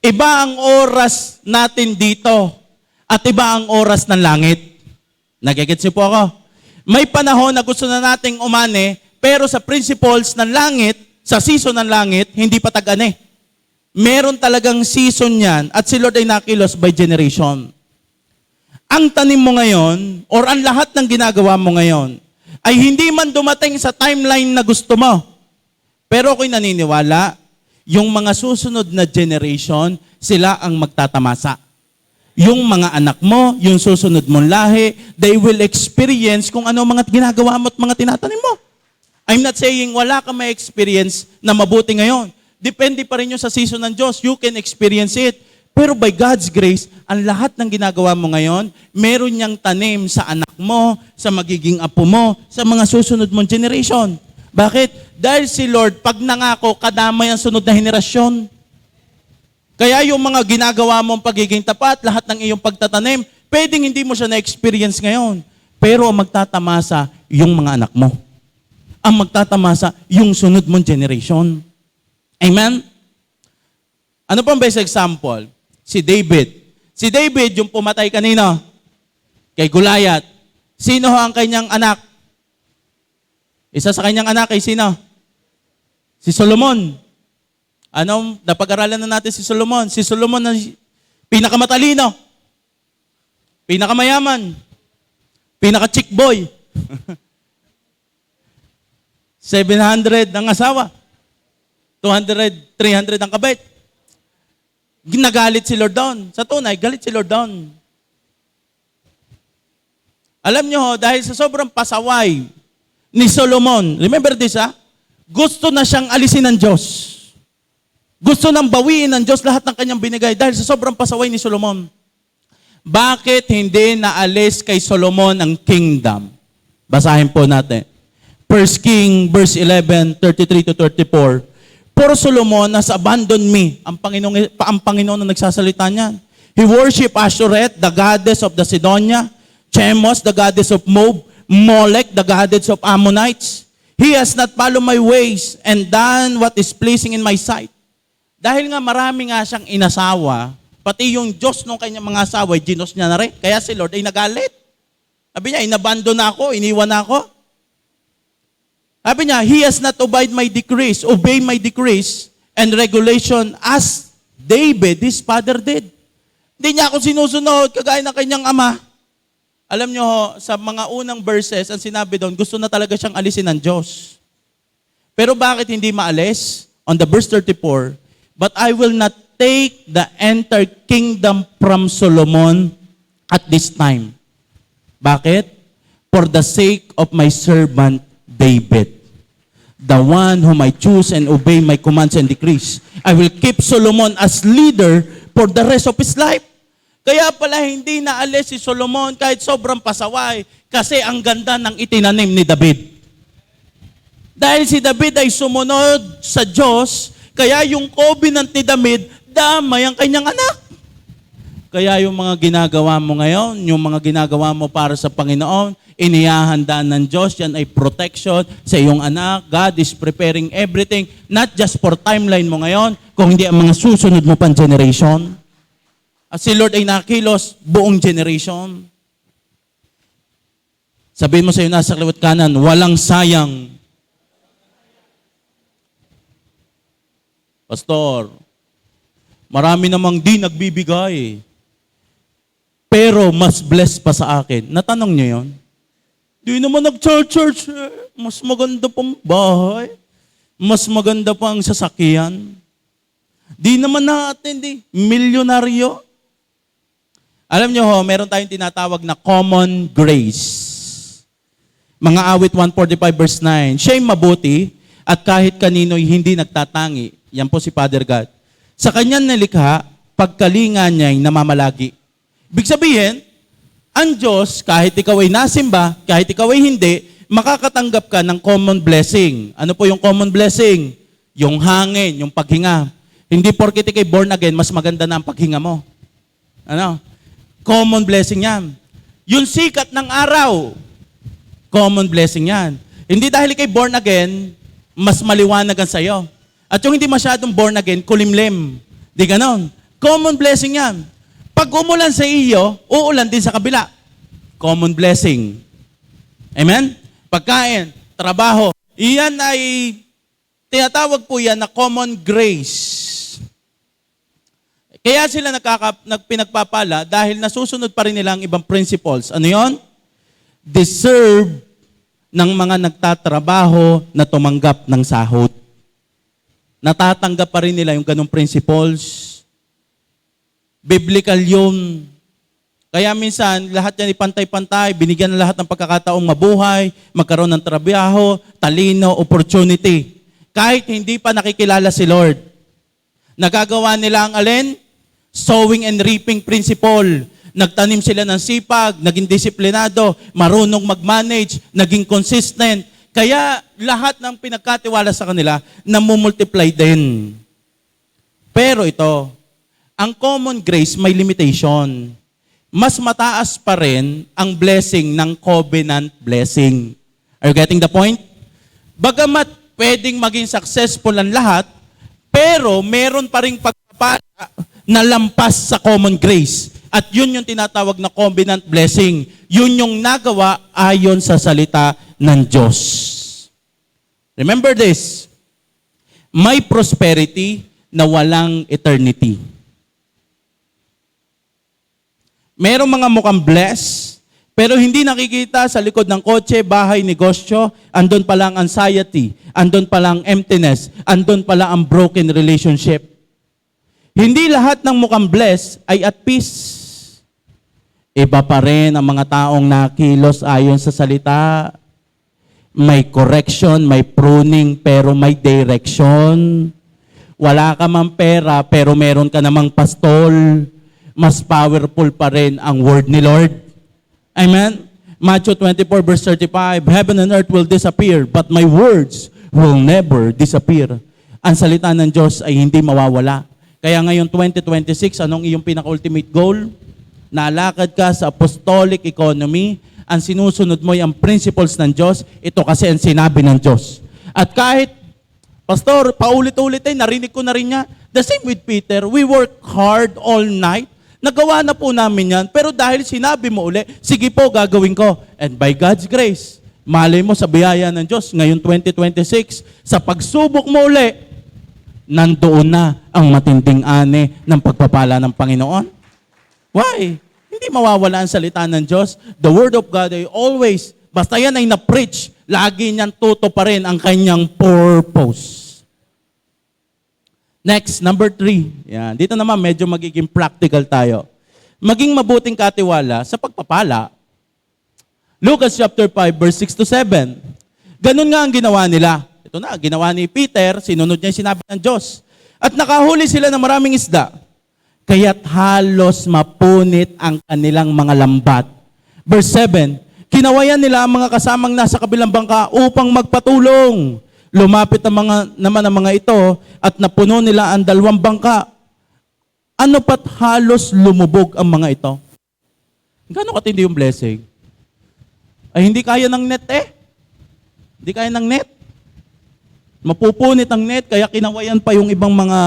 Iba ang oras natin dito at iba ang oras ng langit. Nagigets niyo po ako? May panahon na gusto na nating umani, pero sa principles ng langit, sa season ng langit, hindi pa tag-ani. Meron talagang season yan at si Lord ay nakilos by generation. Ang tanim mo ngayon, or ang lahat ng ginagawa mo ngayon, ay hindi man dumating sa timeline na gusto mo. Pero ako'y naniniwala, yung mga susunod na generation, sila ang magtatamasa. Yung mga anak mo, yung susunod mong lahi, they will experience kung ano mga ginagawa mo at mga tinatanim mo. I'm not saying wala ka may experience na mabuti ngayon. Depende pa rin yun sa season ng Diyos. You can experience it. Pero by God's grace, ang lahat ng ginagawa mo ngayon, meron niyang tanim sa anak mo, sa magiging apo mo, sa mga susunod mong generation. Bakit? Dahil si Lord, pag nangako, kadamay ang sunod na henerasyon. Kaya yung mga ginagawa mong pagiging tapat, lahat ng iyong pagtatanim, pwedeng hindi mo siya na-experience ngayon. Pero ang magtatamasa, yung mga anak mo. Ang magtatamasa, yung sunod mong generation. Amen? Ano pang best example? Si David. Si David, yung pumatay kanina, kay Goliath. Sino ang kanyang anak? Isa sa kanyang anak ay sino? Si Solomon. Anong napag-aralan na natin si Solomon? Si Solomon na pinakamatalino, pinakamayaman, pinaka-chick boy. 700 ang asawa. 200, 300 ang kabit. Ginagalit si Lord doon. Sa tunay, galit si Lord doon. Alam nyo ho, dahil sa sobrang pasaway ni Solomon, remember this ha? Gusto na siyang alisin ng Diyos. Gusto nang bawiin ng Diyos lahat ng kanyang binigay dahil sa sobrang pasaway ni Solomon. Bakit hindi naalis kay Solomon ang kingdom? Basahin po natin. 1 King verse 11, 33 to 34. For Solomon has abandoned me. Ang Panginoon na nagsasalita niyan. He worshiped Ashtoreth, the goddess of the Sidonia, Chemos, the goddess of Moab, Molech, the goddess of Ammonites. He has not followed my ways and done what is pleasing in my sight. Dahil nga marami nga siyang inasawa, pati yung Diyos ng kanyang mga asawa, ginos niya na rin. Kaya si Lord ay nagalit. Sabi niya, inabandon na ako, iniwan na ako. Sabi niya, He has not obeyed my decrees, and regulation as David, his father did. Hindi niya ako sinusunod, kagaya ng kanyang ama. Alam niyo ho, sa mga unang verses, ang sinabi doon, gusto na talaga siyang alisin ng Diyos. Pero bakit hindi maalis? On the verse 34, but I will not take the entire kingdom from Solomon at this time. Bakit? For the sake of my servant David, the one whom I choose and obey my commands and decrees. I will keep Solomon as leader for the rest of his life. Kaya pala hindi naalis si Solomon kahit sobrang pasaway kasi ang ganda ng itinanim ni David. Dahil si David ay sumunod sa Diyos, kaya yung covenant ni David, damay ang kanyang anak. Kaya yung mga ginagawa mo ngayon, yung mga ginagawa mo para sa Panginoon, inihahanda ng Diyos, yan ay protection sa iyong anak. God is preparing everything, not just for timeline mo ngayon, kung hindi ang mga susunod mo pang generation. At si Lord ay nakilos buong generation. Sabihin mo sa iyo nasa kaliwat kanan, walang sayang. Pastor, marami namang di nagbibigay. Pero mas blessed pa sa akin. Natanong niyo yon? Di naman nag-church. Mas maganda pang bahay. Mas maganda pa ang sasakyan. Di naman na-attend. Milyonaryo. Alam niyo ho, meron tayong tinatawag na common grace. Mga awit 145 verse 9. Siya'y mabuti at kahit kanino'y hindi nagtatangi. Yan po si Father God. Sa kanyang nalikha, pagkalinga niya'y namamalagi. Ibig sabihin, ang Diyos, kahit ikaw ay nasimba, kahit ikaw ay hindi, makakatanggap ka ng common blessing. Ano po yung common blessing? Yung hangin, yung paghinga. Hindi porkit ikay born again, mas maganda na ang paghinga mo. Ano? Common blessing yan. Yung sikat ng araw, common blessing yan. Hindi dahil ikay born again, mas maliwanag ang sayo. At yung hindi masyadong born again, kulimlim. Di ganon. Common blessing yan. Pag umulan sa iyo, uulan din sa kabila. Common blessing. Amen? Pagkain, trabaho, iyan ay, tinatawag po yan na common grace. Kaya sila pinagpapala dahil nasusunod pa rin nila ang ibang principles. Ano yon? Deserve ng mga nagtatrabaho na tumanggap ng sahod. Natatanggap pa rin nila yung ganong principles. Biblical yun. Kaya minsan, lahat yan ipantay-pantay, binigyan ng lahat ng pagkakataong mabuhay, magkaroon ng trabaho, talino, opportunity. Kahit hindi pa nakikilala si Lord. Nagagawa nila ang alin? Sowing and reaping principle. Nagtanim sila ng sipag, naging disiplinado, marunong mag-manage, naging consistent. Kaya lahat ng pinagkatiwala sa kanila, namumultiply din. Pero ito, ang common grace may limitation. Mas mataas pa rin ang blessing ng covenant blessing. Are you getting the point? Bagamat pwedeng maging successful ang lahat, pero meron pa rin pagpapala na lampas sa common grace. At yun yung tinatawag na covenant blessing. Yun yung nagawa ayon sa salita ng Diyos. Remember this, may prosperity na walang eternity. Merong mga mukhang blessed, pero hindi nakikita sa likod ng kotse, bahay, negosyo, andun pala ang anxiety, andun pala ang emptiness, andun pala ang broken relationship. Hindi lahat ng mukhang blessed ay at peace. Iba pa rin ang mga taong nakilos ayon sa salita. May correction, may pruning, pero may direction. Wala ka mang pera, pero meron ka namang pastol. Mas powerful pa rin ang word ni Lord. Amen? Matthew 24 verse 35, Heaven and earth will disappear, but my words will never disappear. Ang salita ng Diyos ay hindi mawawala. Kaya ngayon 2026, anong iyong pinaka-ultimate goal? Nalakad ka sa apostolic economy, ang sinusunod mo ay ang principles ng Diyos, ito kasi ang sinabi ng Diyos. At kahit, Pastor, paulit-ulit narinig ko na rin niya, the same with Peter, we work hard all night, nagawa na po namin yan, pero dahil sinabi mo uli, sige po, gagawin ko. And by God's grace, malay mo sa biyaya ng Diyos, ngayon 2026, sa pagsubok mo uli, nandoon na ang matinding ani ng pagpapala ng Panginoon. Why? Hindi mawawala ang salita ng Diyos. The Word of God ay always, basta yan ay na-preach, lagi niyan tuto pa rin ang kanyang purpose. Next, number 3. Yan. Dito naman medyo magiging practical tayo. Maging mabuting katiwala sa pagpapala. Lucas chapter 5, verse 6 to 7. Ganun nga ang ginawa nila. Ito na, ginawa ni Peter, sinunod niya yung sinabi ng Diyos. At nakahuli sila ng maraming isda. Kaya't halos mapunit ang kanilang mga lambat. Verse 7, kinawayan nila ang mga kasamang nasa kabilang bangka upang magpatulong. Lumapit naman ang mga ito at napuno nila ang 2 bangka. Ano pat halos lumubog ang mga ito? Gano'ng katindi yung blessing? Ay hindi kaya ng net Hindi kaya ng net. Mapupunit ang net, kaya kinawayan pa yung ibang mga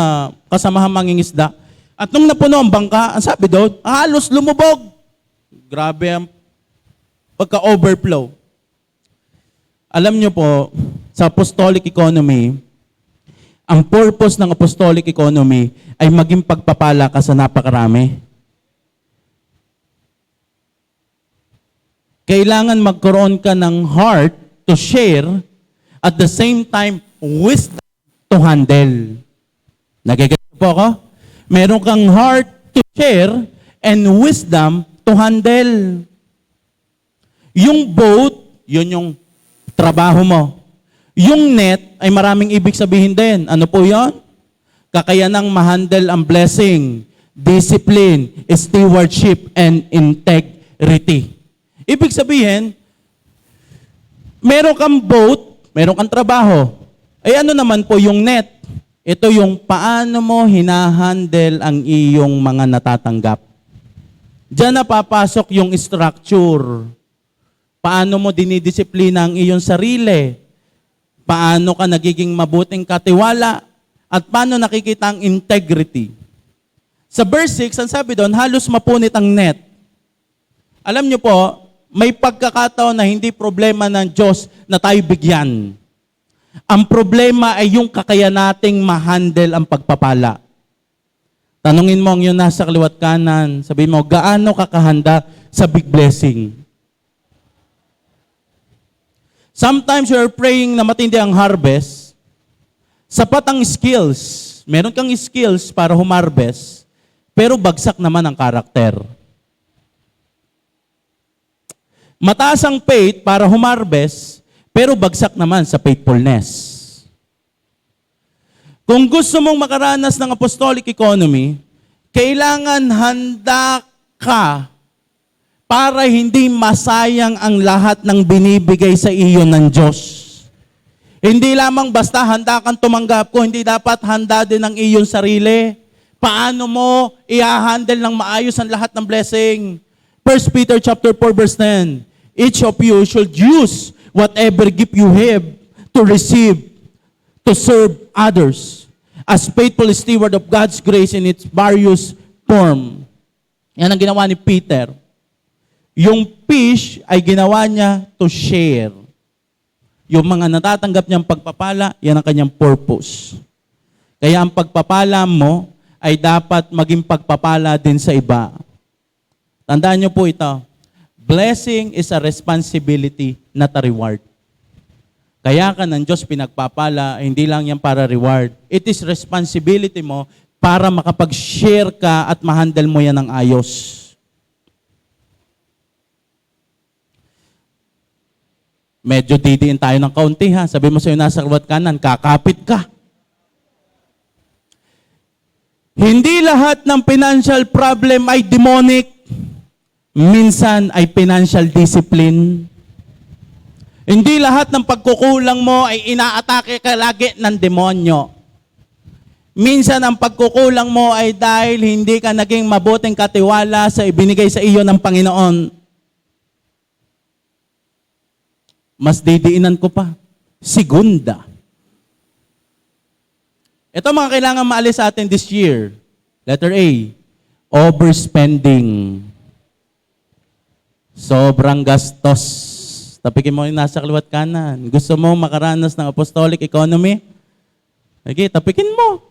kasamahang mangingisda. At nung napuno ang bangka, ang sabi doon, halos lumubog. Grabe ang pagka-overflow. Alam nyo po, sa apostolic economy, ang purpose ng apostolic economy ay maging pagpapala ka sa napakarami. Kailangan magkaroon ka ng heart to share, at the same time, wisdom to handle. Nagigets po ako? Meron kang heart to share and wisdom to handle. Yung boat, yun yung trabaho mo. Yung net ay maraming ibig sabihin din. Ano po yun? Kakayanang ma-handle ang blessing, discipline, stewardship, and integrity. Ibig sabihin, meron kang boat, meron kang trabaho. Ay ano naman po yung net? Ito yung paano mo hinahandle ang iyong mga natatanggap. Diyan na papasok yung structure. Paano mo dinidisiplina ang iyong sarili? Paano ka nagiging mabuting katiwala? At paano nakikita ang integrity? Sa verse 6, ang sabi doon, halos mapunit ang net. Alam niyo po, may pagkakataon na hindi problema ng Diyos na tayo bigyan. Ang problema ay yung kakayahan nating ma-handle ang pagpapala. Tanungin mo ang yun nasa kaliwat kanan. Sabihin mo, gaano kakahanda sa big blessing? Sometimes you're praying na matindi ang harvest. Sapat ang skills. Meron kang skills para humarvest, pero bagsak naman ang karakter. Mataas ang faith para humarvest, pero bagsak naman sa faithfulness. Kung gusto mong makaranas ng apostolic economy, kailangan handa ka para hindi masayang ang lahat ng binibigay sa iyo ng Diyos. Hindi lamang basta handa kang tumanggap ko, hindi dapat handa din ang iyong sarili. Paano mo i-handle ng maayos ang lahat ng blessing? 1 Peter chapter 4 verse 10. Each of you should use whatever gift you have to receive, to serve others, as faithful steward of God's grace in its various form. Yan ang ginawa ni Peter. Yung fish ay ginawa niya to share. Yung mga natatanggap niyang pagpapala, yan ang kanyang purpose. Kaya ang pagpapala mo ay dapat maging pagpapala din sa iba. Tandaan niyo po ito. Blessing is a responsibility, not a reward. Kaya ka ng Diyos pinagpapala, hindi lang yan para reward. It is responsibility mo para makapag-share ka at ma-handle mo yan ng ayos. Medyo didiin tayo ng kaunti ha. Sabi mo sa'yo nasa kaliwat kanan, kakapit ka. Hindi lahat ng financial problem ay demonic. Minsan ay financial discipline. Hindi lahat ng pagkukulang mo ay inaatake ka lagi ng demonyo. Minsan ang pagkukulang mo ay dahil hindi ka naging mabuting katiwala sa ibinigay sa iyo ng Panginoon. Mas didiinan ko pa. Segunda. Ito mga kailangan maalis sa atin this year. Letter A, overspending. Sobrang gastos. Tapikin mo yung nasa kaliwat kanan. Gusto mo makaranas ng apostolic economy? Okay, tapikin mo.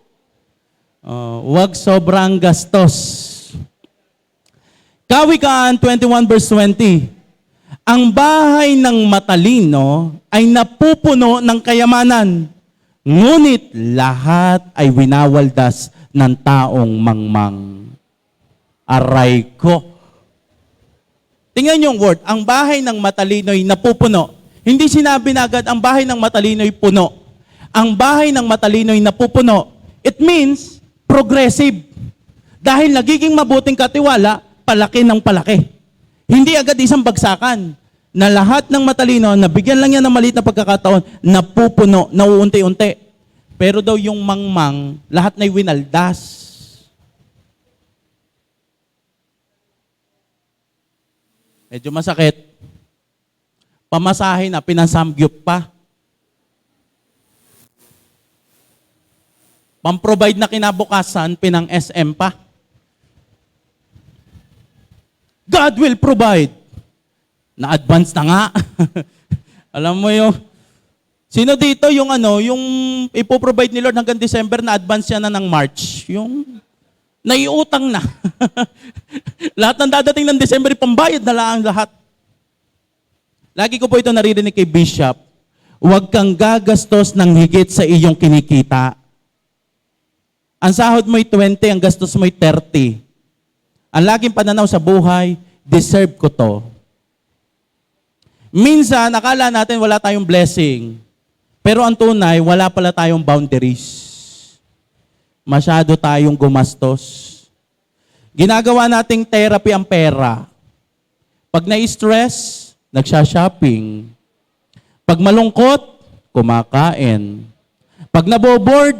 Huwag sobrang gastos. Kawikaan 21 verse 20. Ang bahay ng matalino ay napupuno ng kayamanan, ngunit lahat ay winawaldas ng taong mangmang. Aray ko. Tingnan yung word, ang bahay ng matalino'y napupuno. Hindi sinabi na agad, ang bahay ng matalino'y puno. Ang bahay ng matalino'y napupuno. It means, progressive. Dahil nagiging mabuting katiwala, palaki ng palaki. Hindi agad isang bagsakan na lahat ng matalino, nabigyan lang yan ng maliit na pagkakataon, napupuno, nauunti-unti. Pero daw yung mangmang, lahat na'y winaldas. Medyo masakit. Pamasahe na, pinasamgyup pa. Pam-provide na kinabukasan, pinang SM pa. God will provide. Na-advance na nga. Alam mo yung, sino dito yung yung ipoprovide ni Lord hanggang December, na-advance yan na ng March. Yung naiutang na. Lahat ng dadating ng December, pambayad na lang lahat. Lagi ko po ito naririnig kay Bishop, huwag kang gagastos ng higit sa iyong kinikita. Ang sahod mo'y 20, ang gastos mo'y 30. Ang laging pananaw sa buhay, deserve ko to. Minsan, akala natin wala tayong blessing. Pero ang tunay, wala pala tayong boundaries. Masyado tayong gumastos. Ginagawa nating therapy ang pera. Pag na-stress, nagsha-shopping. Pag malungkot, kumakain. Pag naboboard,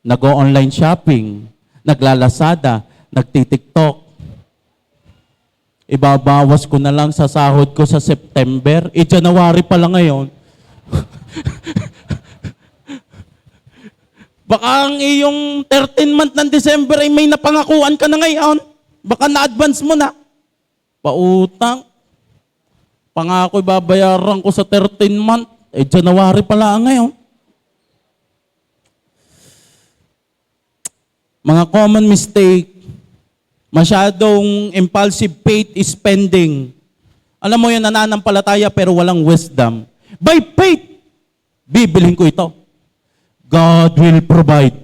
nag-o-online shopping. Naglalasada, nagtitiktok. Ibabawas ko na lang sa sahod ko sa September. January pa lang ngayon. Baka ang iyong 13 month ng December ay may napangakuan ka na ngayon. Baka na-advance mo na. Pautang. Pangako babayaran ko sa 13 month. January pala ngayon. Mga common mistake. Masyadong impulsive faith spending. Alam mo yun, nananampalataya pero walang wisdom. By faith, bibilhin ko ito. God will provide.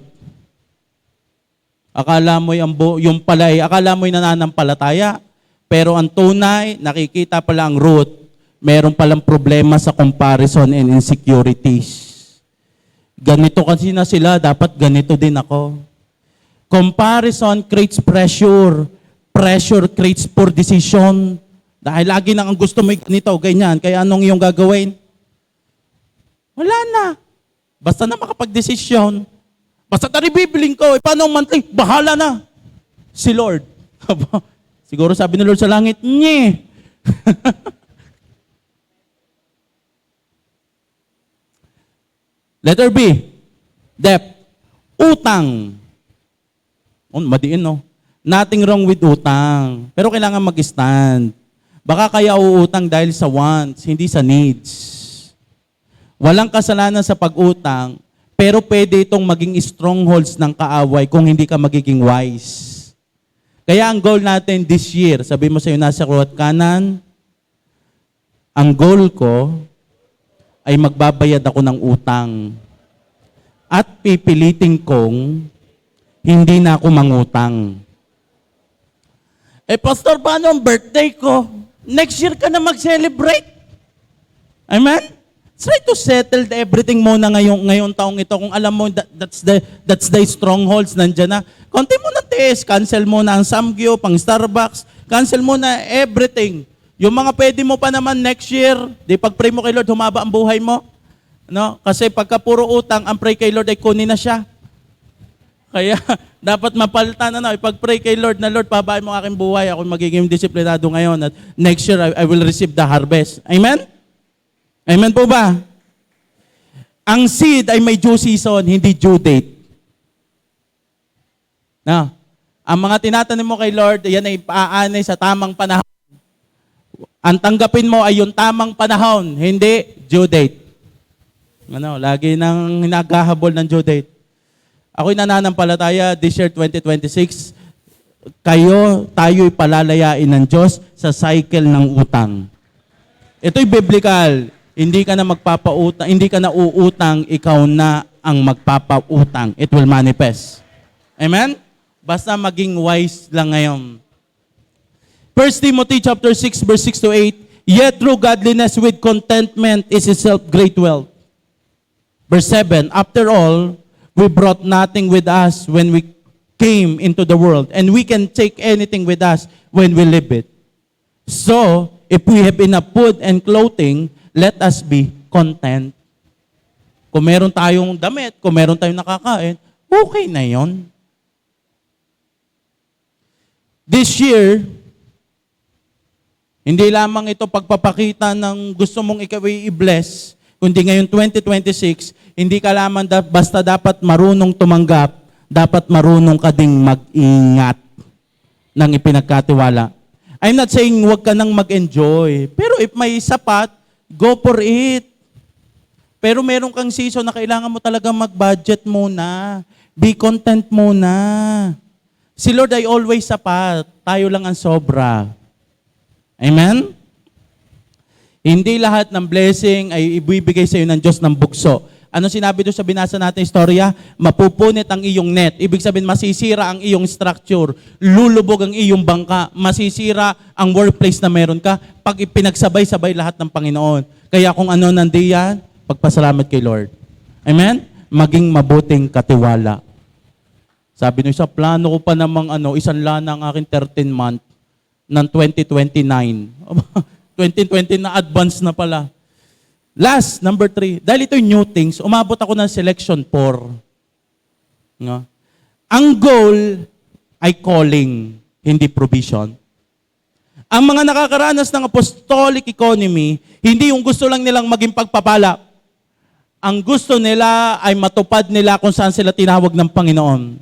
Akala mo yung palay, akala mo yung nananampalataya, pero ang tunay, nakikita pala ang root, meron palang problema sa comparison and insecurities. Ganito kasi na sila, dapat ganito din ako. Comparison creates pressure. Pressure creates poor decision. Dahil lagi nang ang gusto mo ganito, ganyan. Kaya anong iyong gagawin? Wala na. Basta na makapag-desisyon. Basta tari bibiling ko. Paano ang monthly? Bahala na. Si Lord. Siguro sabi ni Lord sa langit, nye. Letter B. Debt. Utang. Madiin, no? Nothing wrong with utang. Pero kailangan mag-stand. Baka kaya uutang dahil sa wants, hindi sa needs. Walang kasalanan sa pag-utang, pero pwede itong maging strongholds ng kaaway kung hindi ka magiging wise. Kaya ang goal natin this year, sabi mo sa iyo nasa kruat kanan, ang goal ko ay magbabayad ako ng utang. At pipilitin kong hindi na ako mangutang. Pastor, paano ang birthday ko? Next year ka na mag-celebrate. Amen? Try to settle everything muna ngayong taong ito. Kung alam mo, that's the strongholds nandyan na. Konti mo na test. Cancel mo na ang Samgyo, pang Starbucks. Cancel mo na everything. Yung mga pwede mo pa naman next year, di pag-pray mo kay Lord, humaba ang buhay mo. No? Kasi pagka puro utang, ang pray kay Lord ay kunin na siya. Kaya dapat mapalitan na. Ipag-pray kay Lord na, Lord, pabahay mo aking buhay. Ako magiging disiplinado ngayon. At next year, I will receive the harvest. Amen? Amen po ba? Ang seed ay may due season, hindi due date. Na, ang mga tinatanim mo kay Lord, yan ay paaanay sa tamang panahon. Ang tanggapin mo ay yung tamang panahon, hindi due date. Lagi nang naghahabol ng due date. Ako'y nananampalataya, this year 2026, tayo'y palalayain ng Diyos sa cycle ng utang. Ito'y biblical. Hindi ka na magpapautang, hindi ka na uutang, ikaw na ang magpapautang. It will manifest. Amen? Basta maging wise lang ngayon. 1 Timothy chapter 6, verse 6 to 8, yet through godliness with contentment is itself great wealth. Verse 7, after all, we brought nothing with us when we came into the world, and we can take anything with us when we leave it. So, if we have enough food and clothing, let us be content. Kung meron tayong damit, kung meron tayong nakakain, okay na yon. This year, hindi lamang ito pagpapakita ng gusto mong ikaw i-bless, kundi ngayon 2026, hindi ka lamang basta dapat marunong tumanggap, dapat marunong ka ding mag-ingat ng ipinagkatiwala. I'm not saying huwag ka nang mag-enjoy, pero if may sapat, go for it. Pero meron kang season na kailangan mo talaga mag-budget muna. Be content muna. Si Lord ay always sapat, tayo lang ang sobra. Amen? Hindi lahat ng blessing ay ibibigay sa iyo ng Diyos ng bugso. Ano sinabi doon sa binasa natin istorya? Mapupunit ang iyong net. Ibig sabihin, masisira ang iyong structure. Lulubog ang iyong bangka. Masisira ang workplace na meron ka pag ipinagsabay-sabay lahat ng Panginoon. Kaya kung ano nandiyan, pagpasalamat kay Lord. Amen? Maging mabuting katiwala. Sabi nyo, sa plano ko pa namang isang lana ang aking 13 month ng 2029. 2020 na advance na pala. Last, number 3. Dahil ito'y new things, umabot ako ng selection 4. No? Ang goal ay calling, hindi provision. Ang mga nakakaranas ng apostolic economy, hindi yung gusto lang nilang maging pagpapala. Ang gusto nila ay matupad nila kung saan sila tinawag ng Panginoon.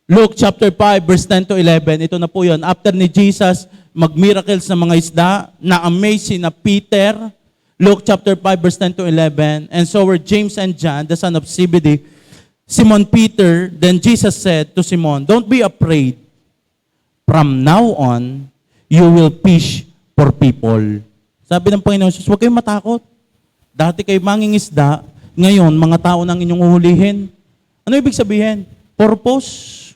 Luke chapter 5, verse 10 to 11. Ito na po yun. After ni Jesus mag-miracles ng mga isda, na-amaze si na Peter. Luke chapter 5, verse 10 to 11. And so were James and John, the son of Zebedee, Simon Peter. Then Jesus said to Simon, "Don't be afraid. From now on, you will fish for people." Sabi ng Panginoon Jesus, huwag kayong matakot. Dati kayo mangingisda, ngayon, mga tao nang inyong uhulihin. Ano ibig sabihin? Purpose.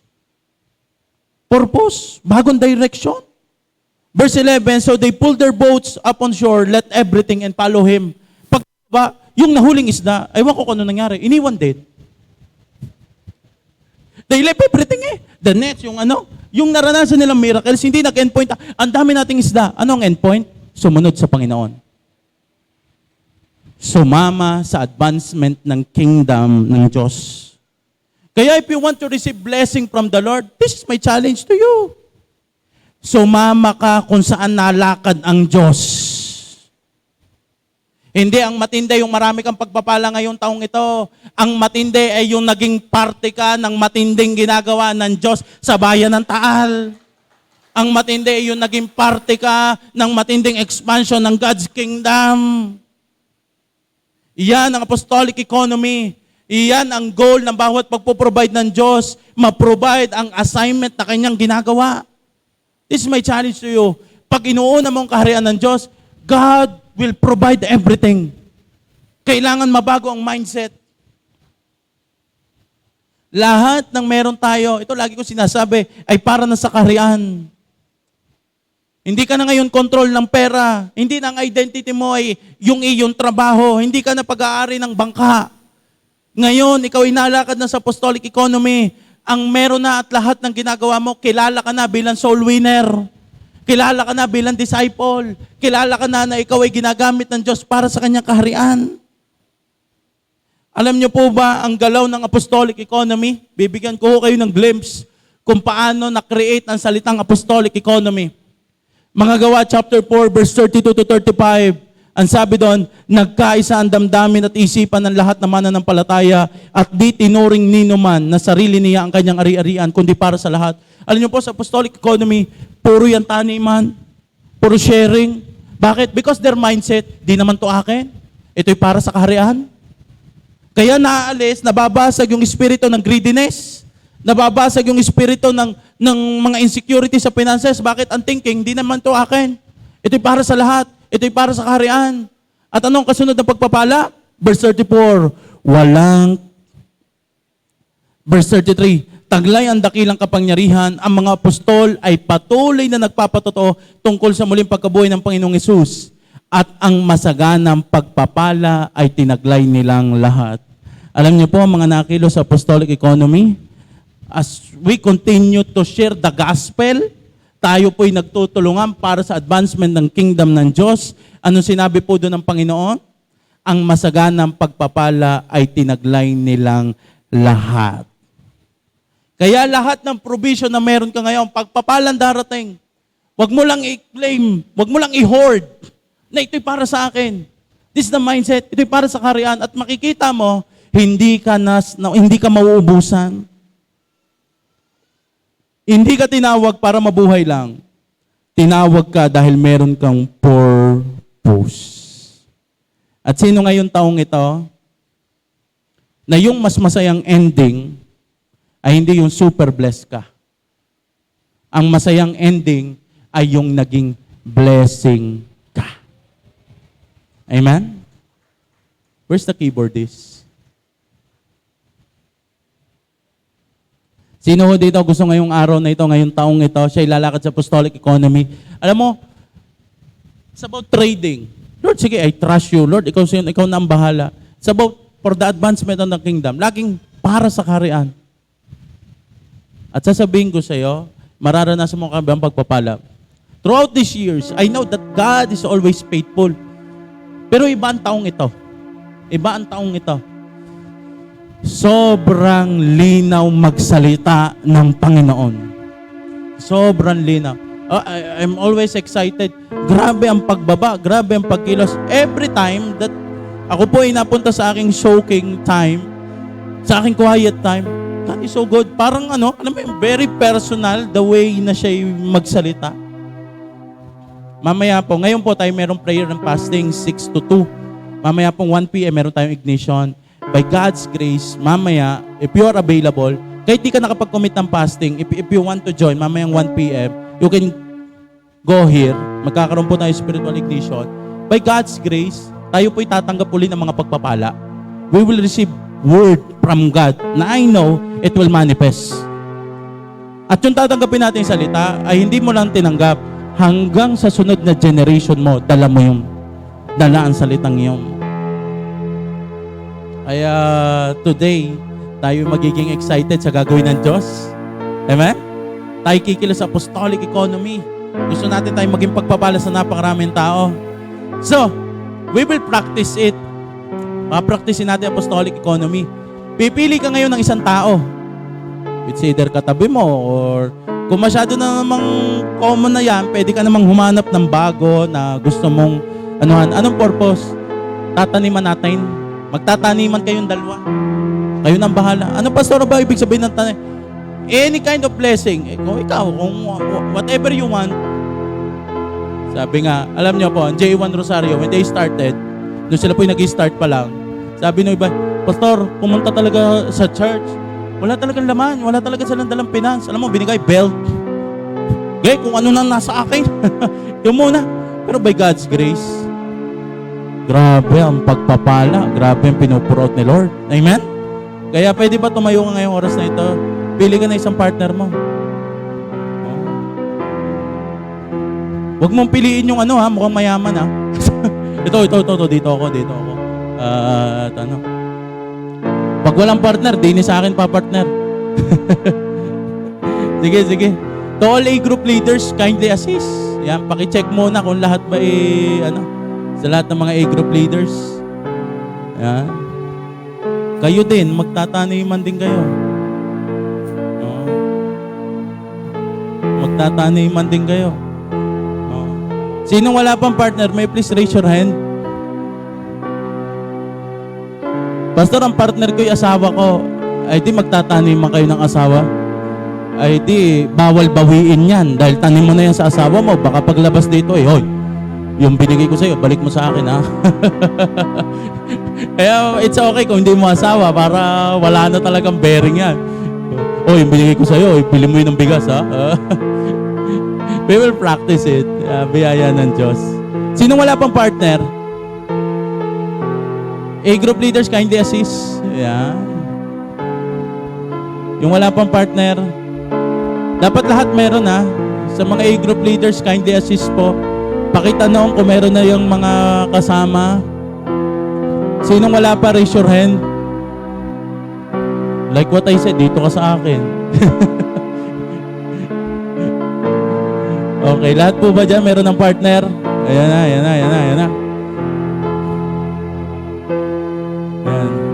Purpose. Bagong direction. Verse 11, so they pulled their boats up on shore, let everything and follow him. Pagba, yung nahuling isda, ewan ko kung ano nangyari, iniwan din. They left everything eh. The nets, yung naranasan nilang miracles, hindi nag-endpoint. Ang dami nating isda. Ano ang endpoint? Sumunod sa Panginoon. Sumama sa advancement ng kingdom ng Diyos. Kaya if you want to receive blessing from the Lord, this is my challenge to you. Sumama ka kung saan nalakad ang Diyos. Hindi ang matindi yung marami kang pagpapala ngayong taong ito. Ang matindi ay yung naging parte ka ng matinding ginagawa ng Diyos sa bayan ng Taal. Ang matindi ay yung naging parte ka ng matinding expansion ng God's kingdom. Iyan ang apostolic economy. Iyan ang goal ng bawat pagpo-provide ng Diyos. Ma-provide ang assignment na kanyang ginagawa. This is my challenge to you. Pag inuuna mong kaharian ng Diyos, God will provide everything. Kailangan mabago ang mindset. Lahat ng meron tayo, ito lagi ko sinasabi, ay para na sa kaharian. Hindi ka na ngayon control ng pera. Hindi na ang identity mo ay yung iyong trabaho. Hindi ka na pag-aari ng bangka. Ngayon, ikaw inalakad na sa apostolic economy. Ang meron na at lahat ng ginagawa mo, kilala ka na bilang soul winner. Kilala ka na bilang disciple. Kilala ka na ikaw ay ginagamit ng Diyos para sa kanyang kaharian. Alam niyo po ba ang galaw ng apostolic economy? Bibigyan ko kayo ng glimpse kung paano na-create ang salitang apostolic economy. Mga Gawa chapter 4 verse 32 to 35. Ang sabi doon, nagkaisa ang damdamin at isipan ng lahat ng mananampalataya at di tinuring nino man na sarili niya ang kanyang ari-arian kundi para sa lahat. Alam niyo po sa apostolic economy, puro yan taniman, puro sharing. Bakit? Because their mindset, di naman to akin. Ito'y para sa kaharian. Kaya naaalis, nababasag yung espiritu ng greediness. Nababasag yung espiritu ng mga insecurity sa finances. Bakit? Ang thinking, di naman to akin. Ito'y para sa lahat. Ito'y para sa kaharian. At anong kasunod na pagpapala? Verse 34, Verse 33, taglay ang dakilang kapangyarihan, ang mga apostol ay patuloy na nagpapatotoo tungkol sa muling pagkabuhay ng Panginoong Hesus. At ang masaganang pagpapala ay tinaglay nilang lahat. Alam niyo po, mga nakilo sa apostolic economy, as we continue to share the gospel, tayo po'y nagtutulungan para sa advancement ng kingdom ng Diyos. Anong sinabi po doon ng Panginoon? Ang masaganang pagpapala ay tinaglay nilang lahat. Kaya lahat ng provision na meron ka ngayon, pagpapalang darating, wag mo lang i-claim, wag mo lang i-hoard, na ito'y para sa akin. This is the mindset, ito'y para sa kaharian. At makikita mo, hindi ka mauubusan. Hindi ka tinawag para mabuhay lang. Tinawag ka dahil meron kang purpose. At sino ngayon taong ito na yung mas masayang ending ay hindi yung super blessed ka. Ang masayang ending ay yung naging blessing ka. Amen? Where's the keyboardist? Sino ho dito gusto ngayong araw na ito, ngayong taong ito, siya ilalakad sa apostolic economy? Alam mo, it's about trading. Lord, sige, I trust you. Lord, ikaw na ang bahala. It's about for the advancement of the kingdom. Laging para sa kaharian. At sasabihin ko sa iyo, mararanasan mo kami ang pagpapala. Throughout these years, I know that God is always faithful. Pero iba ang taong ito. Iba ang taong ito. Sobrang linaw magsalita ng Panginoon. Sobrang linaw. I'm always excited. Grabe ang pagbaba, grabe ang pagkilos. Every time that Ako po ay napunta sa aking soaking time, sa aking quiet time. God is so good. Parang alam mo, very personal the way na siya magsalita. Mamaya po, ngayon po tayo merong prayer and fasting 6 to 2. Mamaya pong 1 p.m. meron tayong ignition. By God's grace, mamaya, if you are available, kahit di ka nakapag-commit ng fasting, if you want to join, mamayang 1 p.m., you can go here. Magkakaroon po tayo spiritual ignition. By God's grace, tayo po'y tatanggap uli ng mga pagpapala. We will receive word from God na I know it will manifest. At yung tatanggapin natin yung salita ay hindi mo lang tinanggap. Hanggang sa sunod na generation mo, dala mo yung dala ang salitang iyon. Kaya today, tayo magiging excited sa gagawin ng Diyos. Amen? Tayo kikilos sa apostolic economy. Gusto natin tayo maging pagpapala sa napakaraming tao. So, we will practice it. Practicein natin apostolic economy. Pipili ka ngayon ng isang tao. It's either katabi mo or kung masyado na namang common na yan, pwede ka namang humanap ng bago na gusto mong anuhan. Anong purpose? Tataniman natin. Magtataniman kayong dalawa. Kayo nang bahala. Ano pastor ba ibig sabihin ng tanim? Any kind of blessing. Kung ikaw, kung whatever you want. Sabi nga, alam niyo po, ang J1 Rosario, when they started, nung sila po yung nag-start pa lang, sabi nung iba, pastor, pumunta talaga sa church. Wala talagang laman. Wala talaga silang dalang finance. Alam mo, binigay belt. Okay, kung ano na nasa akin. Yung muna. Pero by God's grace, grabe ang pagpapala. Grabe ang pinupurot ni Lord. Amen? Kaya pwede ba tumayo ka ngayong oras na ito? Pili ka na isang partner mo. Huwag mong piliin yung mukhang mayaman Ito. Dito ako. Pag walang partner, di ni sa akin pa partner. Sige. To all A group leaders, kindly assist. Yan, paki-check muna kung lahat ba sa lahat ng mga A group leaders. Yan. Kayo din, magtataniman din kayo. Magtataniman din kayo. Sinong wala pang partner, may please raise your hand. Pastor, ang partner ko yung asawa ko. Ay di magtataniman kayo ng asawa. Ay di bawal bawiin yan. Dahil tanim mo na yan sa asawa mo. Baka paglabas dito, hoy, yung binigay ko sa'yo, balik mo sa akin Kaya it's okay kung hindi mo asawa para wala na talagang bearing yan. Yung binigay ko sa'yo, bili mo yun ng bigas We will practice it. Biyaya ng Diyos. Sino wala pang partner? A-group leaders, kindly assist. Yan. Yung wala pang partner, dapat lahat meron Sa mga A-group leaders, kindly assist po. Pakitanong kung meron na yung mga kasama. Sinong wala pa, raise your hand. Like what I said, dito ka sa akin. Okay, lahat po ba dyan meron ng partner? Ayan na. Ayan.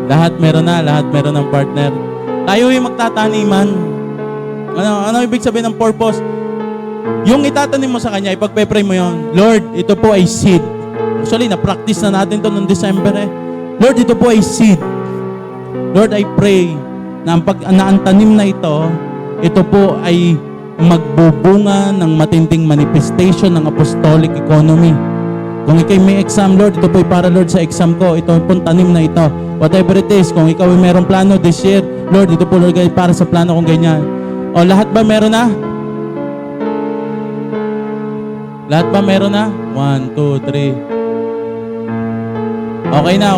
Lahat meron ng partner. Tayo yung magtataniman. Ano ibig sabihin ng purpose? Yung itatanim mo sa kanya, ipagpe-pray mo yon. Lord, ito po ay seed. Actually, na-practice na natin to noong December Lord, ito po ay seed. Lord, I pray na ang tanim na ito po ay magbubunga ng matinding manifestation ng apostolic economy. Kung ikay may exam, Lord, ito po ay para, Lord, sa exam ko. Ito po tanim na ito. Whatever it is, kung ikaw ay merong plano this year, Lord, ito po, Lord, para sa plano kong ganyan. O, lahat ba meron na? Lahat ba meron na? 1, 2, 3. Okay na.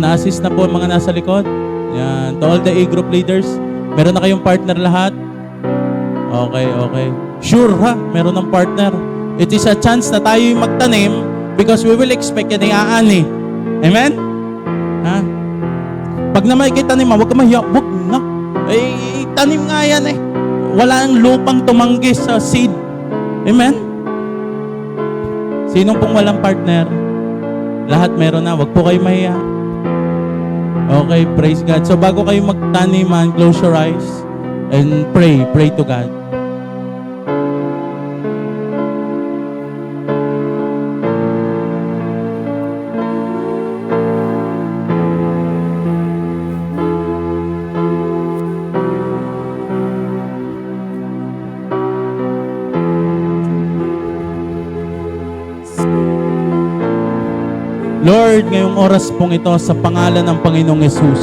Na-assist na po ang mga nasa likod. Yan. To all the A-group leaders, meron na kayong partner lahat? Okay. Sure meron ng partner. It is a chance na tayo yung magtanim because we will expect yan iaani. Amen? Pag na may tanim, huwag ka mahiya. Huwag na. Tanim nga yan Wala ang lupang tumanggi sa seed. Amen? Sinong pong walang partner? Lahat meron na. Huwag po kayo mahiya. Okay, praise God. So bago kayo magtaniman, close your eyes and pray. Pray to God. Lord, ngayong oras pong ito sa pangalan ng Panginoong Yesus.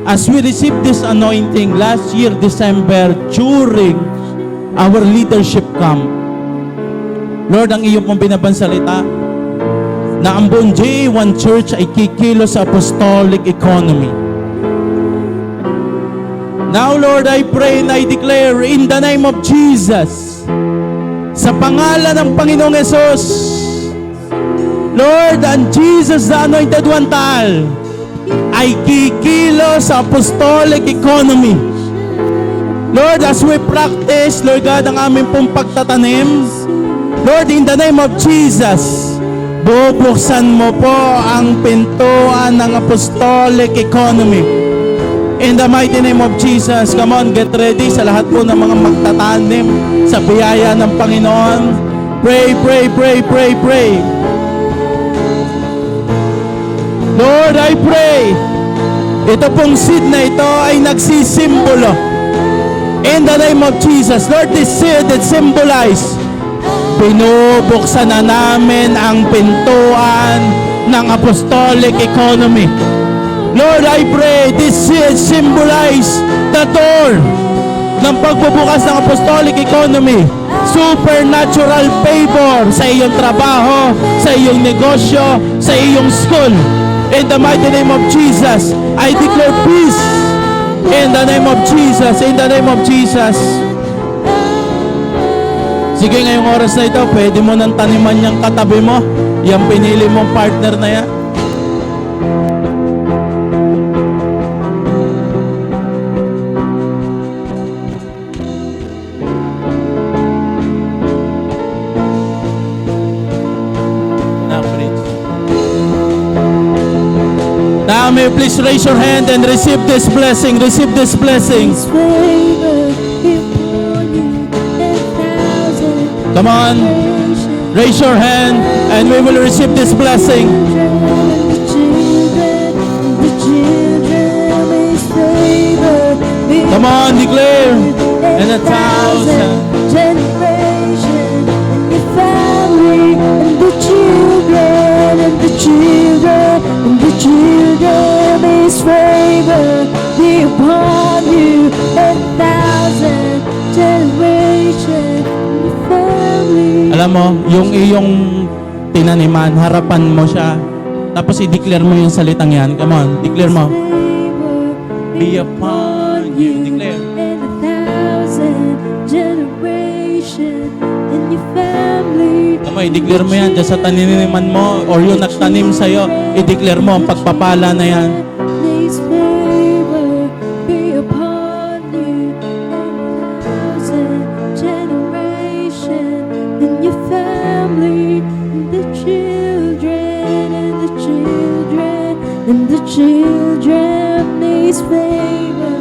As we receive this anointing last year, December, during our leadership camp, Lord, ang iyong pong binabansalita na ang buong J1 Church ay kikilos sa apostolic economy. Now, Lord, I pray and I declare in the name of Jesus, sa pangalan ng Panginoong Yesus, Lord, and Jesus, the Anointed One Tal, ay kikilos sa apostolic economy. Lord, as we practice, Lord God, ang aming pong pagtatanim, Lord, in the name of Jesus, bubuksan mo po ang pintuan ng apostolic economy. In the mighty name of Jesus, come on, get ready sa lahat po ng mga magtatanim sa biyaya ng Panginoon. Pray, pray, pray, pray, pray. Lord, I pray, ito pong seed na ito ay nagsisimbolo. In the name of Jesus, Lord, this seed that symbolize, binubuksan na namin ang pintuan ng apostolic economy. Lord, I pray, this seed symbolize the door ng pagbubukas ng apostolic economy. Supernatural favor sa iyong trabaho, sa iyong negosyo, sa iyong school. In the mighty name of Jesus, I declare peace. In the name of Jesus, in the name of Jesus. Sige, ngayong oras na ito, pwede mo nang taniman yung katabi mo, yung pinili mong partner na yan. Now, may you please raise your hand and receive this blessing. Receive this blessing. Come on, raise your hand and we will receive this blessing. Come on, declare. And 1,000 generation and your family and the children and the children and the children. His favor be upon you and 1,000 generation and your family. Alam mo, yung iyong tinaniman, harapan mo siya. Tapos i-declare mo yung salitang yan. Come on, declare mo. Be upon you. Declare. And 1,000 generation and your family. Alam mo, i-declare mo yan dyan sa taniniman mo or yung nagtanim sa'yo, i-declare mo ang pagpapala na yan. His favor be upon you and 1,000 generation and your family and the children and the children and the children. His favor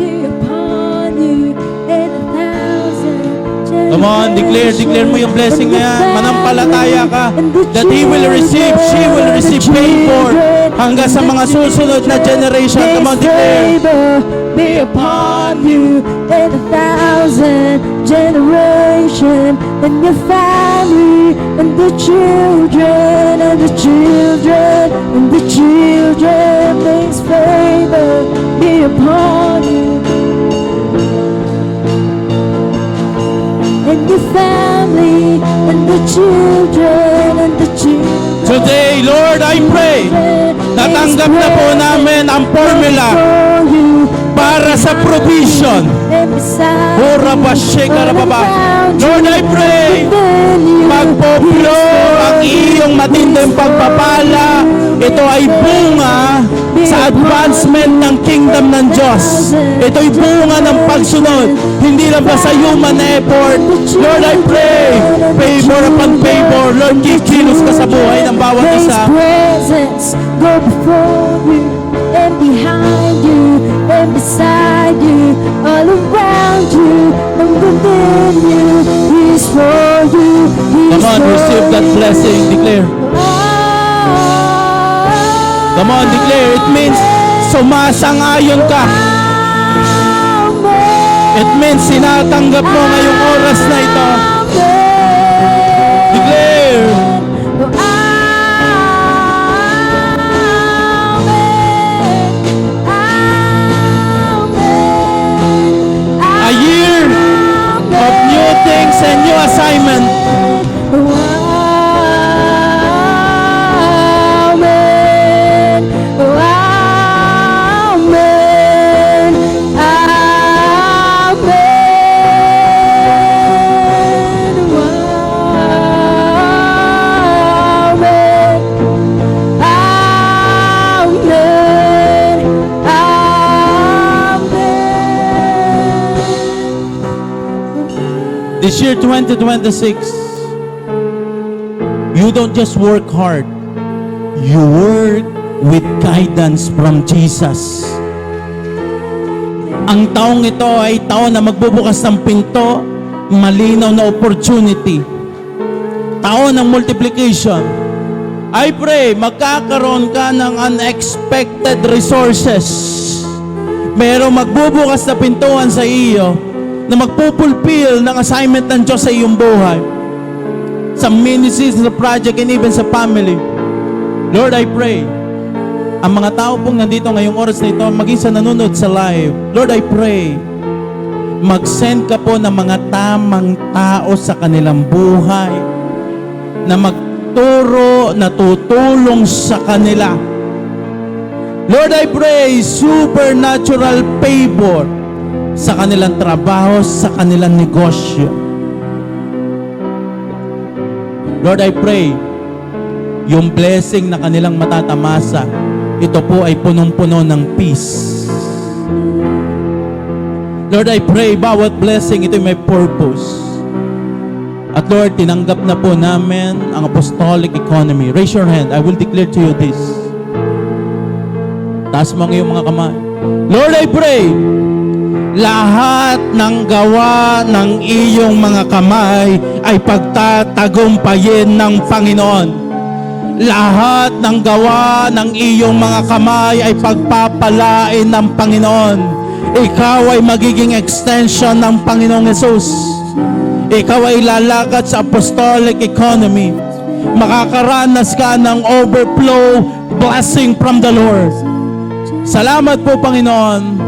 be upon you and 1,000 generation. Come on, declare mo yung blessing na yan. Manampalataya ka that he will receive, she will receive favor hanggang sa mga susunod na generation. Come on, declare. Be upon you and 1,000 generation and your family and the children and the children and the children. His favor be upon you and your family and the children and the children. Today, Lord, I pray, natanggap na po namin ang formula para sa provision. Lord, I pray, magpo-flow ang iyong matinding pagpapala. Ito ay bunga sa advancement ng kingdom ng Diyos. Ito ay bunga ng pagsunod, hindi lang ba sa human effort. Lord, I pray, favor upon favor. Lord, kikilos ka sa buhay ng bawat isa. His presence go before you and behind you and beside you, all around you and within you. He's for you. He's Come on, for receive that you. blessing. Declare. Come on, declare. It means sumasangayon ka. It means sinatanggap mo ngayong oras na ito. Declare. This year 2026, you don't just work hard, you work with guidance from Jesus. Ang taong ito ay taon na magbubukas ng pinto, malinaw na opportunity. Taon ng multiplication. I pray, magkakaroon ka ng unexpected resources. Merong magbubukas na pintuan sa iyo na magpupulfill ng assignment ng Diyos sa iyong buhay. Sa ministry, sa project, and even sa family. Lord, I pray, ang mga tao pong nandito ngayong oras na ito, maging sa nanonood sa live, Lord, I pray, mag-send ka po ng mga tamang tao sa kanilang buhay na magturo, na tutulong sa kanila. Lord, I pray, supernatural favor sa kanilang trabaho, sa kanilang negosyo. Lord, I pray, yung blessing na kanilang matatamasa, ito po ay punong-puno ng peace. Lord, I pray, bawat blessing, ito may purpose. At Lord, tinanggap na po namin ang apostolic economy. Raise your hand. I will declare to you this. Taas mo ang iyong mga kamay. Lord, I pray, lahat ng gawa ng iyong mga kamay ay pagtatagumpayin ng Panginoon. Lahat ng gawa ng iyong mga kamay ay pagpapalain ng Panginoon. Ikaw ay magiging extension ng Panginoong Hesus. Ikaw ay lalakad sa apostolic economy. Makakaranas ka ng overflow blessing from the Lord. Salamat po, Panginoon.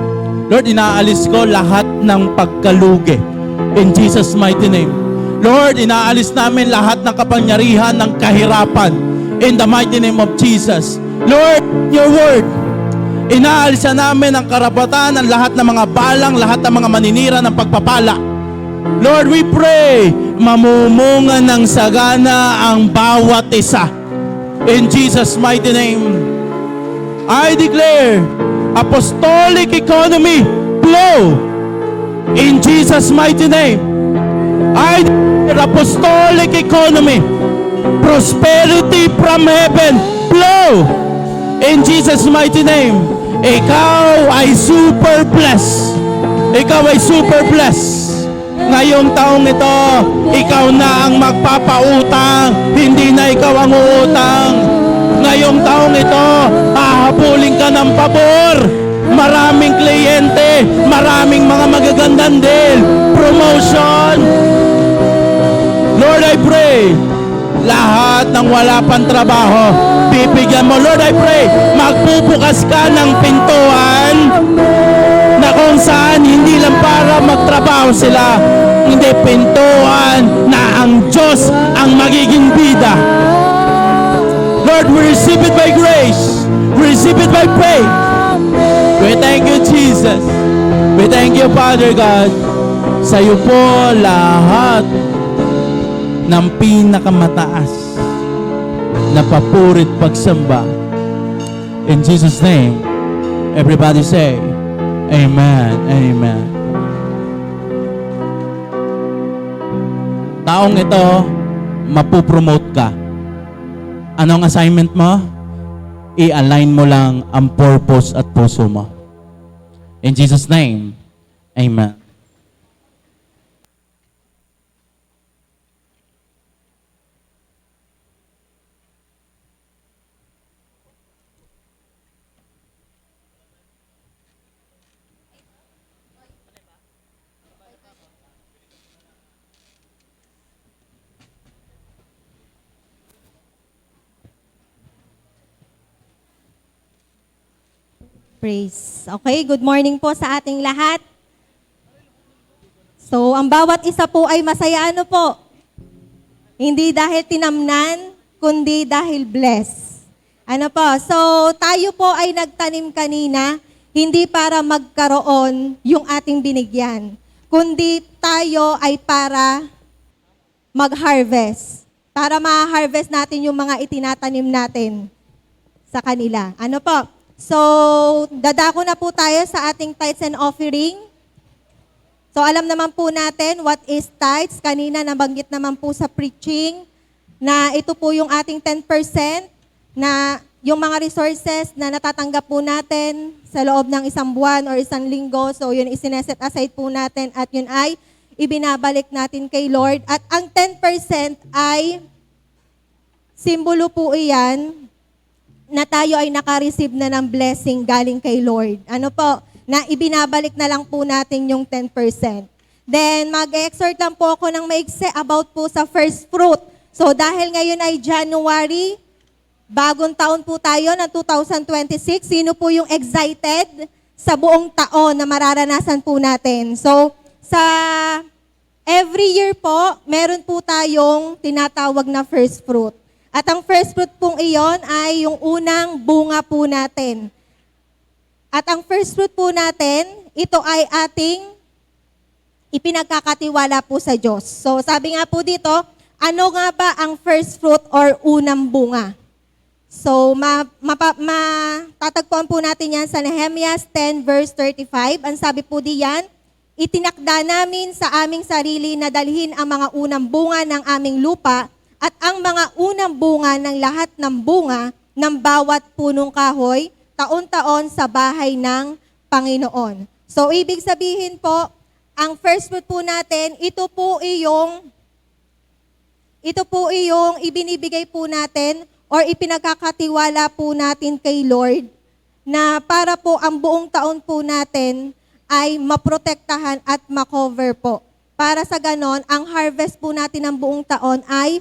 Lord, inaalis ko lahat ng pagkalugi. In Jesus' mighty name. Lord, inaalis namin lahat ng kapangyarihan ng kahirapan. In the mighty name of Jesus. Lord, your word, inaalis na namin ang karapatan ng lahat ng mga balang, lahat ng mga maninira ng pagpapala. Lord, we pray, mamumunga ng sagana ang bawat isa. In Jesus' mighty name, I declare, apostolic economy, flow. In Jesus' mighty name, I declare apostolic economy, prosperity from heaven, flow. In Jesus' mighty name, ikaw ay super blessed. Ikaw ay super blessed. Ngayong taong ito, ikaw na ang magpapautang, hindi na ikaw ang uutang. Ngayong taong ito, hahabulin ka ng pabor. Maraming kliyente, maraming mga magagandang deal, promotion. Lord, I pray, lahat ng wala pang trabaho, bibigyan mo. Lord, I pray, magbubukas ka ng pintuan na kung saan hindi lang para magtrabaho sila, hindi, pintuan na ang Diyos ang magiging bida. Lord, we receive it by grace. We receive it by faith. We thank you, Jesus. We thank you, Father God. Sa iyo po lahat ng pinakamataas na papurit pagsamba. In Jesus' name, everybody say, Amen. Amen. Taong ito, mapupromote ka. Anong assignment mo? I-align mo lang ang purpose at puso mo. In Jesus' name, Amen. Praise. Okay, good morning po sa ating lahat. So, ang bawat isa po ay masaya ano po? Hindi dahil tinamnan, kundi dahil bless. Ano po? So, tayo po ay nagtanim kanina, hindi para magkaroon yung ating binigyan, kundi tayo ay para mag-harvest. Para ma-harvest natin yung mga itinatanim natin sa kanila. Ano po? So, dadako na po tayo sa ating tithes and offering. So, So alam naman po natin what is tithes. Kanina nabanggit naman po sa preaching na ito po yung ating 10% na yung mga resources na natatanggap po natin sa loob ng isang buwan or isang linggo. So yun isineset aside po natin at yun ay ibinabalik natin kay Lord. At ang 10% ay simbolo po iyan na tayo ay naka-receive na ng blessing galing kay Lord. Ano po? Na ibinabalik na lang po natin yung 10%. Then, mag-exhort lang po ako ng maigsi about po sa first fruit. So, dahil ngayon ay January, bagong taon po tayo ng 2026, sino po yung excited sa buong taon na mararanasan po natin? So, sa every year po, meron po tayong tinatawag na first fruit. At ang first fruit pong iyon ay yung unang bunga po natin. At ang first fruit po natin, ito ay ating ipinagkakatiwala po sa Diyos. So sabi nga po dito, ano nga ba ang first fruit or unang bunga? So matatagpuan po natin yan sa Nehemiah 10 verse 35. Ang sabi po diyan, itinakda namin sa aming sarili na dalhin ang mga unang bunga ng aming lupa at ang mga unang bunga ng lahat ng bunga ng bawat punong kahoy taon-taon sa bahay ng Panginoon. So, ibig sabihin po, ang first fruit po natin, ito po iyong ibinibigay po natin or ipinagkakatiwala po natin kay Lord na para po ang buong taon po natin ay maprotektahan at makover po. Para sa ganon, ang harvest po natin ng buong taon ay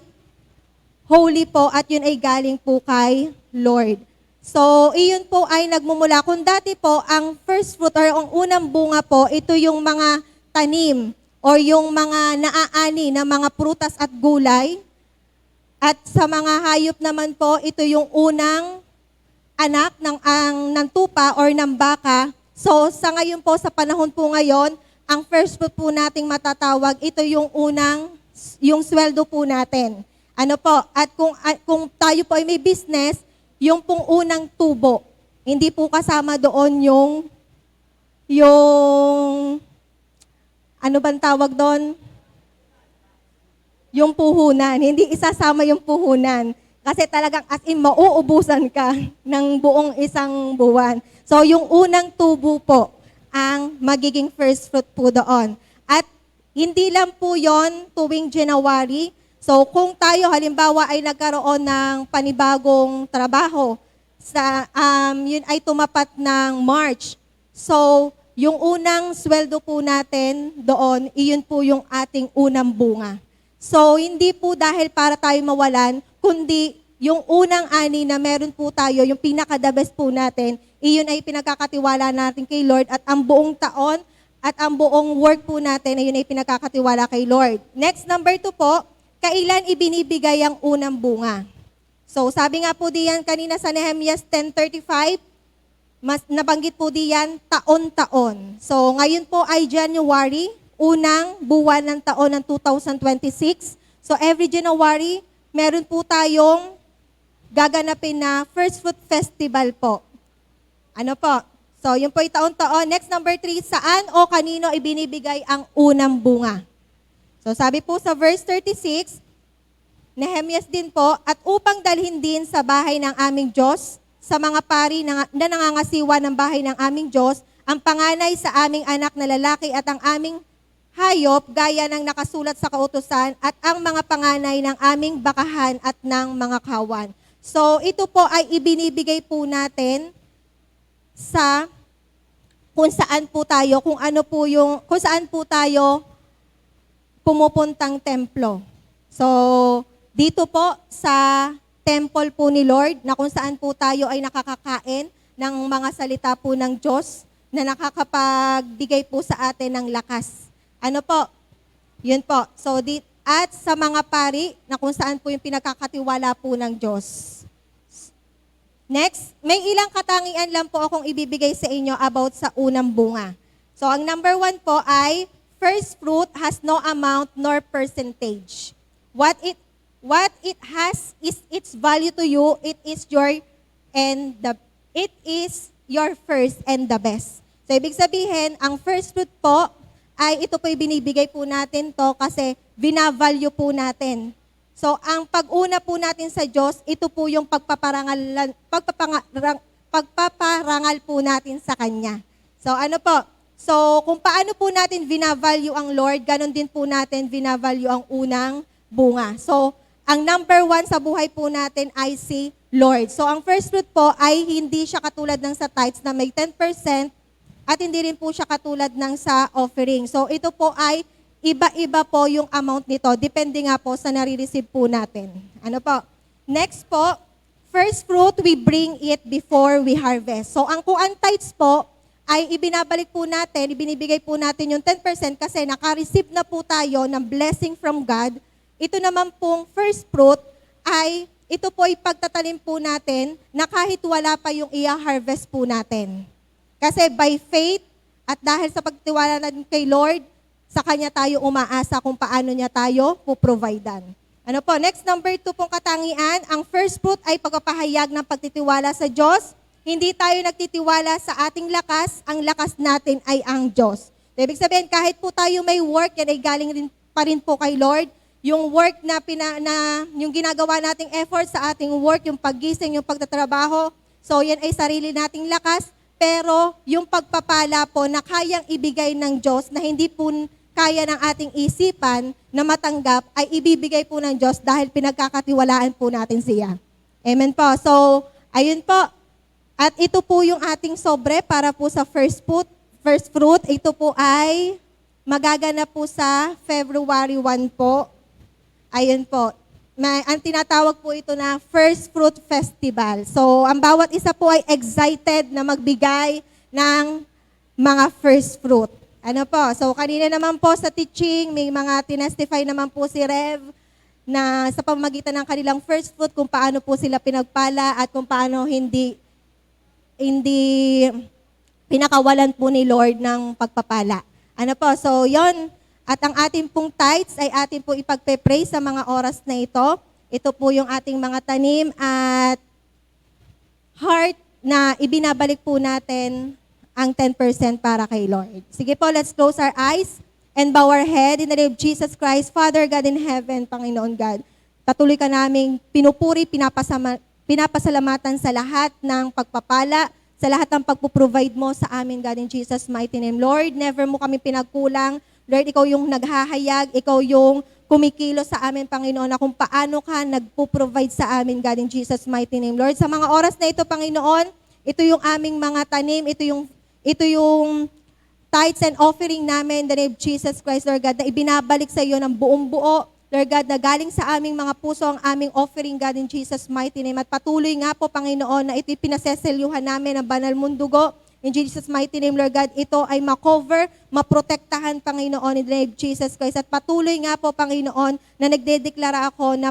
holy po at yun ay galing po kay Lord. So, iyon po ay nagmumula. Kung dati po, ang first fruit or ang unang bunga po, ito yung mga tanim or yung mga naaani na mga prutas at gulay. At sa mga hayop naman po, ito yung unang anak ng tupa or ng baka. So, sa ngayon po, sa panahon po ngayon, ang first fruit po nating matatawag, ito yung yung sweldo po natin. Ano po? At kung tayo po ay may business, yung pong unang tubo, hindi po kasama doon yung ano bang tawag doon? Yung puhunan. Hindi isasama yung puhunan. Kasi talagang as in mauubusan ka ng buong isang buwan. So yung unang tubo po ang magiging first fruit po doon. At hindi lang po yon tuwing January. So kung tayo halimbawa ay nagkaroon ng panibagong trabaho, yun ay tumapat ng March. So yung unang sweldo po natin doon, iyon po yung ating unang bunga. So hindi po dahil para tayo mawalan, kundi yung unang ani na meron po tayo, yung pinaka-the best po natin, iyon ay pinagkakatiwala natin kay Lord at ang buong taon at ang buong work po natin, iyon ay pinagkakatiwala kay Lord. Next, number 2 po, kailan ibinibigay ang unang bunga? So, sabi nga po diyan kanina sa Nehemiah 10:35, mas nabanggit po diyan taon-taon. So, ngayon po ay January, unang buwan ng taon ng 2026. So, every January, meron po tayong gaganapin na First Fruit Festival po. Ano po? So, yun po ay taon-taon. Next, number 3, saan o kanino ibinibigay ang unang bunga? So sabi po sa verse 36, Nehemias din po, at upang dalhin din sa bahay ng aming Diyos, sa mga pari na nangangasiwa ng bahay ng aming Diyos, ang panganay sa aming anak na lalaki at ang aming hayop, gaya ng nakasulat sa kautusan, at ang mga panganay ng aming bakahan at ng mga kawan. So ito po ay ibinibigay po natin sa kung saan po tayo, kung saan po tayo pumupuntang templo. So, dito po sa temple po ni Lord, na kung saan po tayo ay nakakakain ng mga salita po ng Diyos na nakakapagbigay po sa atin ng lakas. Ano po? Yun po. So, at sa mga pari na kung saan po yung pinagkakatiwala po ng Diyos. Next, may ilang katangian lang po akong ibibigay sa inyo about sa unang bunga. So, ang number 1 po ay first fruit has no amount nor percentage. What it has is its value to you. It is your first and the best. So ibig sabihin, ang first fruit po ay ito po binibigay po natin to kasi binavalue po natin. So, ang pag-una po natin sa Diyos, ito po yung pagpaparangal po natin sa Kanya. So, ano po? So, kung paano po natin binavalue ang Lord, ganun din po natin binavalue ang unang bunga. So, ang number 1 sa buhay po natin ay si Lord. So, ang first fruit po ay hindi siya katulad ng sa tithes na may 10% at hindi rin po siya katulad ng sa offering. So, ito po ay iba-iba po yung amount nito. Depende nga po sa nare-receive po natin. Ano po? Next po, first fruit, we bring it before we harvest. So, ang tithes po, ay ibinabalik po natin, ibinibigay po natin yung 10% kasi naka-receive na po tayo ng blessing from God. Ito naman pong first fruit ay ito po ipagtatanim po natin na kahit wala pa yung i-harvest po natin. Kasi by faith at dahil sa pagtiwala natin kay Lord, sa Kanya tayo umaasa kung paano niya tayo puprovidean. Ano po? Next, number 2 pong katangian, ang first fruit ay pagpapahayag ng pagtitiwala sa Diyos. Hindi tayo nagtitiwala sa ating lakas, ang lakas natin ay ang Diyos. So, ibig sabihin, kahit po tayo may work, yan ay galing rin pa rin po kay Lord. Yung work yung ginagawa nating effort sa ating work, yung paggising, yung pagtatrabaho, so yan ay sarili nating lakas, pero yung pagpapala po na kayang ibigay ng Diyos, na hindi po kaya ng ating isipan na matanggap, ay ibibigay po ng Diyos dahil pinagkakatiwalaan po natin siya. Amen po. So, ayun po. At ito po yung ating sobre para po sa first fruit. Ito po ay magaganap po sa February 1 po. Ayun po. Ang tinatawag po ito na First Fruit Festival. So, ang bawat isa po ay excited na magbigay ng mga first fruit. Ano po? So, kanina naman po sa teaching, may mga tinestify naman po si Rev na sa pamamagitan ng kanilang first fruit kung paano po sila pinagpala at kung paano hindi pinakawalan po ni Lord ng pagpapala. Ano po? So, yon. At ang ating pong tithes ay ating po ipagpe-pray sa mga oras na ito. Ito po yung ating mga tanim at heart na ibinabalik po natin ang 10% para kay Lord. Sige po, let's close our eyes and bow our head in the name of Jesus Christ. Father God in heaven, Panginoon God, patuloy ka naming pinupuri, pinapasalamatan sa lahat ng pagpapala, sa lahat ng pagpuprovide mo sa amin, God, in Jesus' mighty name. Lord, never mo kami pinagkulang. Lord, ikaw yung naghahayag, ikaw yung kumikilos sa amin, Panginoon, na kung paano ka nagpuprovide sa amin, God, in Jesus' mighty name. Lord, sa mga oras na ito, Panginoon, ito yung aming mga tanim, ito yung tithes and offering namin in the name of Jesus Christ, Lord God, na ibinabalik sa iyo ng buong buo. Lord God, na galing sa aming mga puso ang aming offering, God, in Jesus' mighty name. At patuloy nga po, Panginoon, na ito'y pinaseselyuhan namin ng banal mong dugo. In Jesus' mighty name, Lord God, ito ay ma-cover, maprotektahan, Panginoon, in the name of Jesus Christ. At patuloy nga po, Panginoon, na nagdedeklara ako na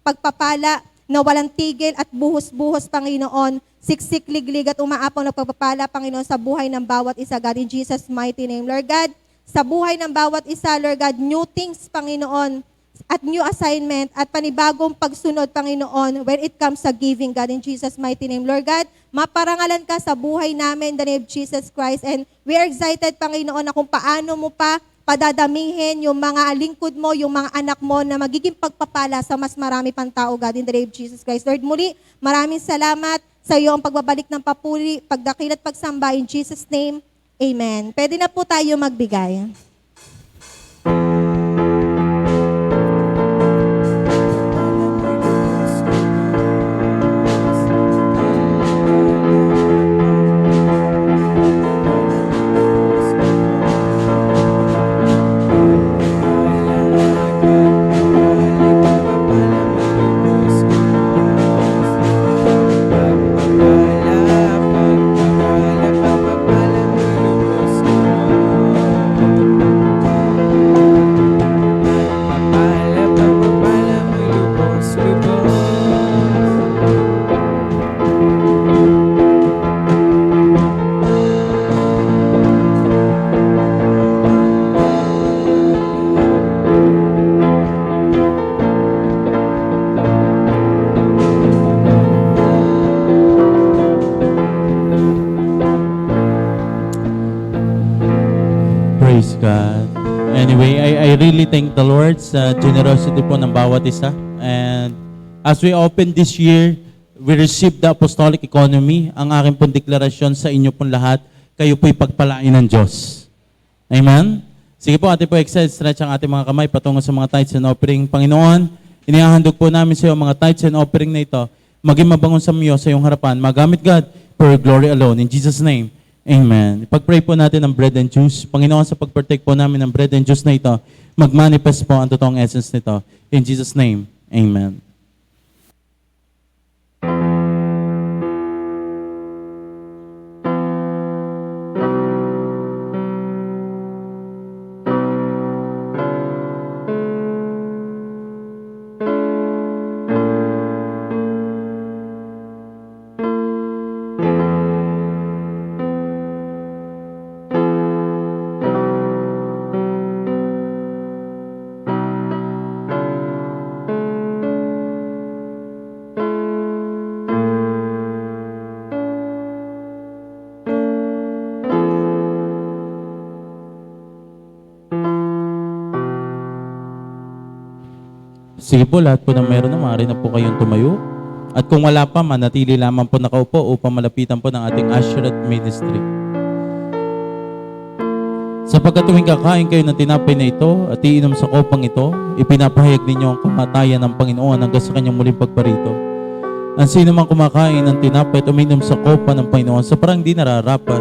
pagpapala na walang tigil at buhos-buhos, Panginoon, siksik, liglig at umaapaw na pagpapala, Panginoon, sa buhay ng bawat isa, God, in Jesus' mighty name. Lord God, sa buhay ng bawat isa, Lord God, new things, Panginoon, at new assignment at panibagong pagsunod, Panginoon, when it comes sa giving, God, in Jesus' mighty name. Lord God, maparangalan ka sa buhay namin in the name of Jesus Christ. And we are excited, Panginoon, na kung paano mo pa padadamihin yung mga lingkod mo, yung mga anak mo na magiging pagpapala sa mas marami pang tao, God, in the name of Jesus Christ. Lord, muli, maraming salamat sa iyo ang pagbabalik ng papuri, pagdakil at pagsamba in Jesus' name. Amen. Pwede na po tayo magbigay. Praise God. Anyway, I really thank the Lord sa generosity po ng bawat isa. And as we open this year, we received the apostolic economy. Ang aking pong deklarasyon sa inyo pong lahat, kayo po'y pagpalain ng Diyos. Amen? Sige po, ating po stretch ang ating mga kamay patungo sa mga tithes and offering. Panginoon, inihahandog po namin sa iyo mga tithes and offering na ito. Maging mabangon sa iyo sa iyong harapan. Magamit God for your glory alone. In Jesus' name, amen. Pag-pray po natin ng bread and juice. Panginoon, sa pag-partake po namin ng bread and juice na ito, mag-manifest po ang totoong essence nito. In Jesus' name, amen. Sige po, lahat po na meron na, maaari na po kayong tumayo. At kung wala pa, manatili lamang po nakaupo upang malapitan po ng ating Asherat Ministry. Sapagkat tuwing kakain kayo ng tinapay na ito at iinom sa kopang ito, ipinapahayag ninyo ang kamatayan ng Panginoon hanggang sa kanyang muling pagparito. Ang sino mang kumakain ng tinapay at uminom sa kopa ng Panginoon sa parang di nararapat,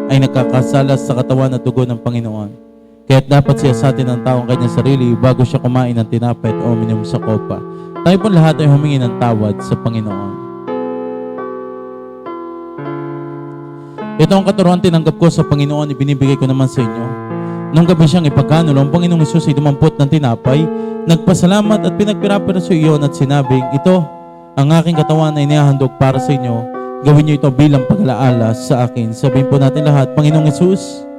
ay nagkakasalas sa katawan at dugo ng Panginoon. Kaya't dapat siya sa atin ng taong kanyang sarili bago siya kumain ng tinapay o uminom sa kopa. Tayo po lahat ay humingi ng tawad sa Panginoon. Ito ang katuruan tinanggap ko sa Panginoon, ibinibigay ko naman sa inyo. Nung gabi siyang ipagkanulo, ang Panginoong Hesus ay dumampot ng tinapay, nagpasalamat at pinagpirapira sa iyon at sinabing, ito, ang aking katawan ay inihahandog para sa inyo. Gawin niyo ito bilang pag-alaala sa akin. Sabihin po natin lahat, Panginoong Hesus,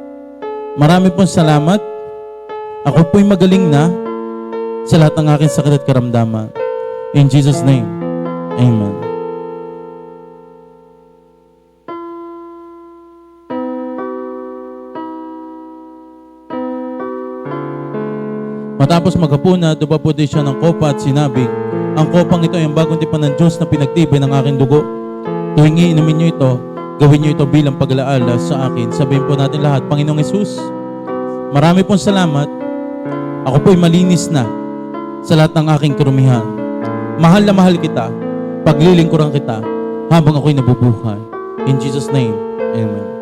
marami pong salamat. Ako po'y magaling na sa lahat ng aking sakit at karamdaman. In Jesus' name, amen. Matapos maghapunan, dumapo din siya ng kopa at sinabing, ang kopang ito ay ang bagong tipan ng Diyos na pinagtibay ng aking dugo. Tuwing iinumin niyo ito, gawin niyo ito bilang pag-alaala sa akin. Sabihin po natin lahat, Panginoong Hesus, marami pong salamat. Ako po'y malinis na sa lahat ng aking karumihan. Mahal na mahal kita. Paglilingkuran kita habang ako'y nabubuhay. In Jesus' name, amen.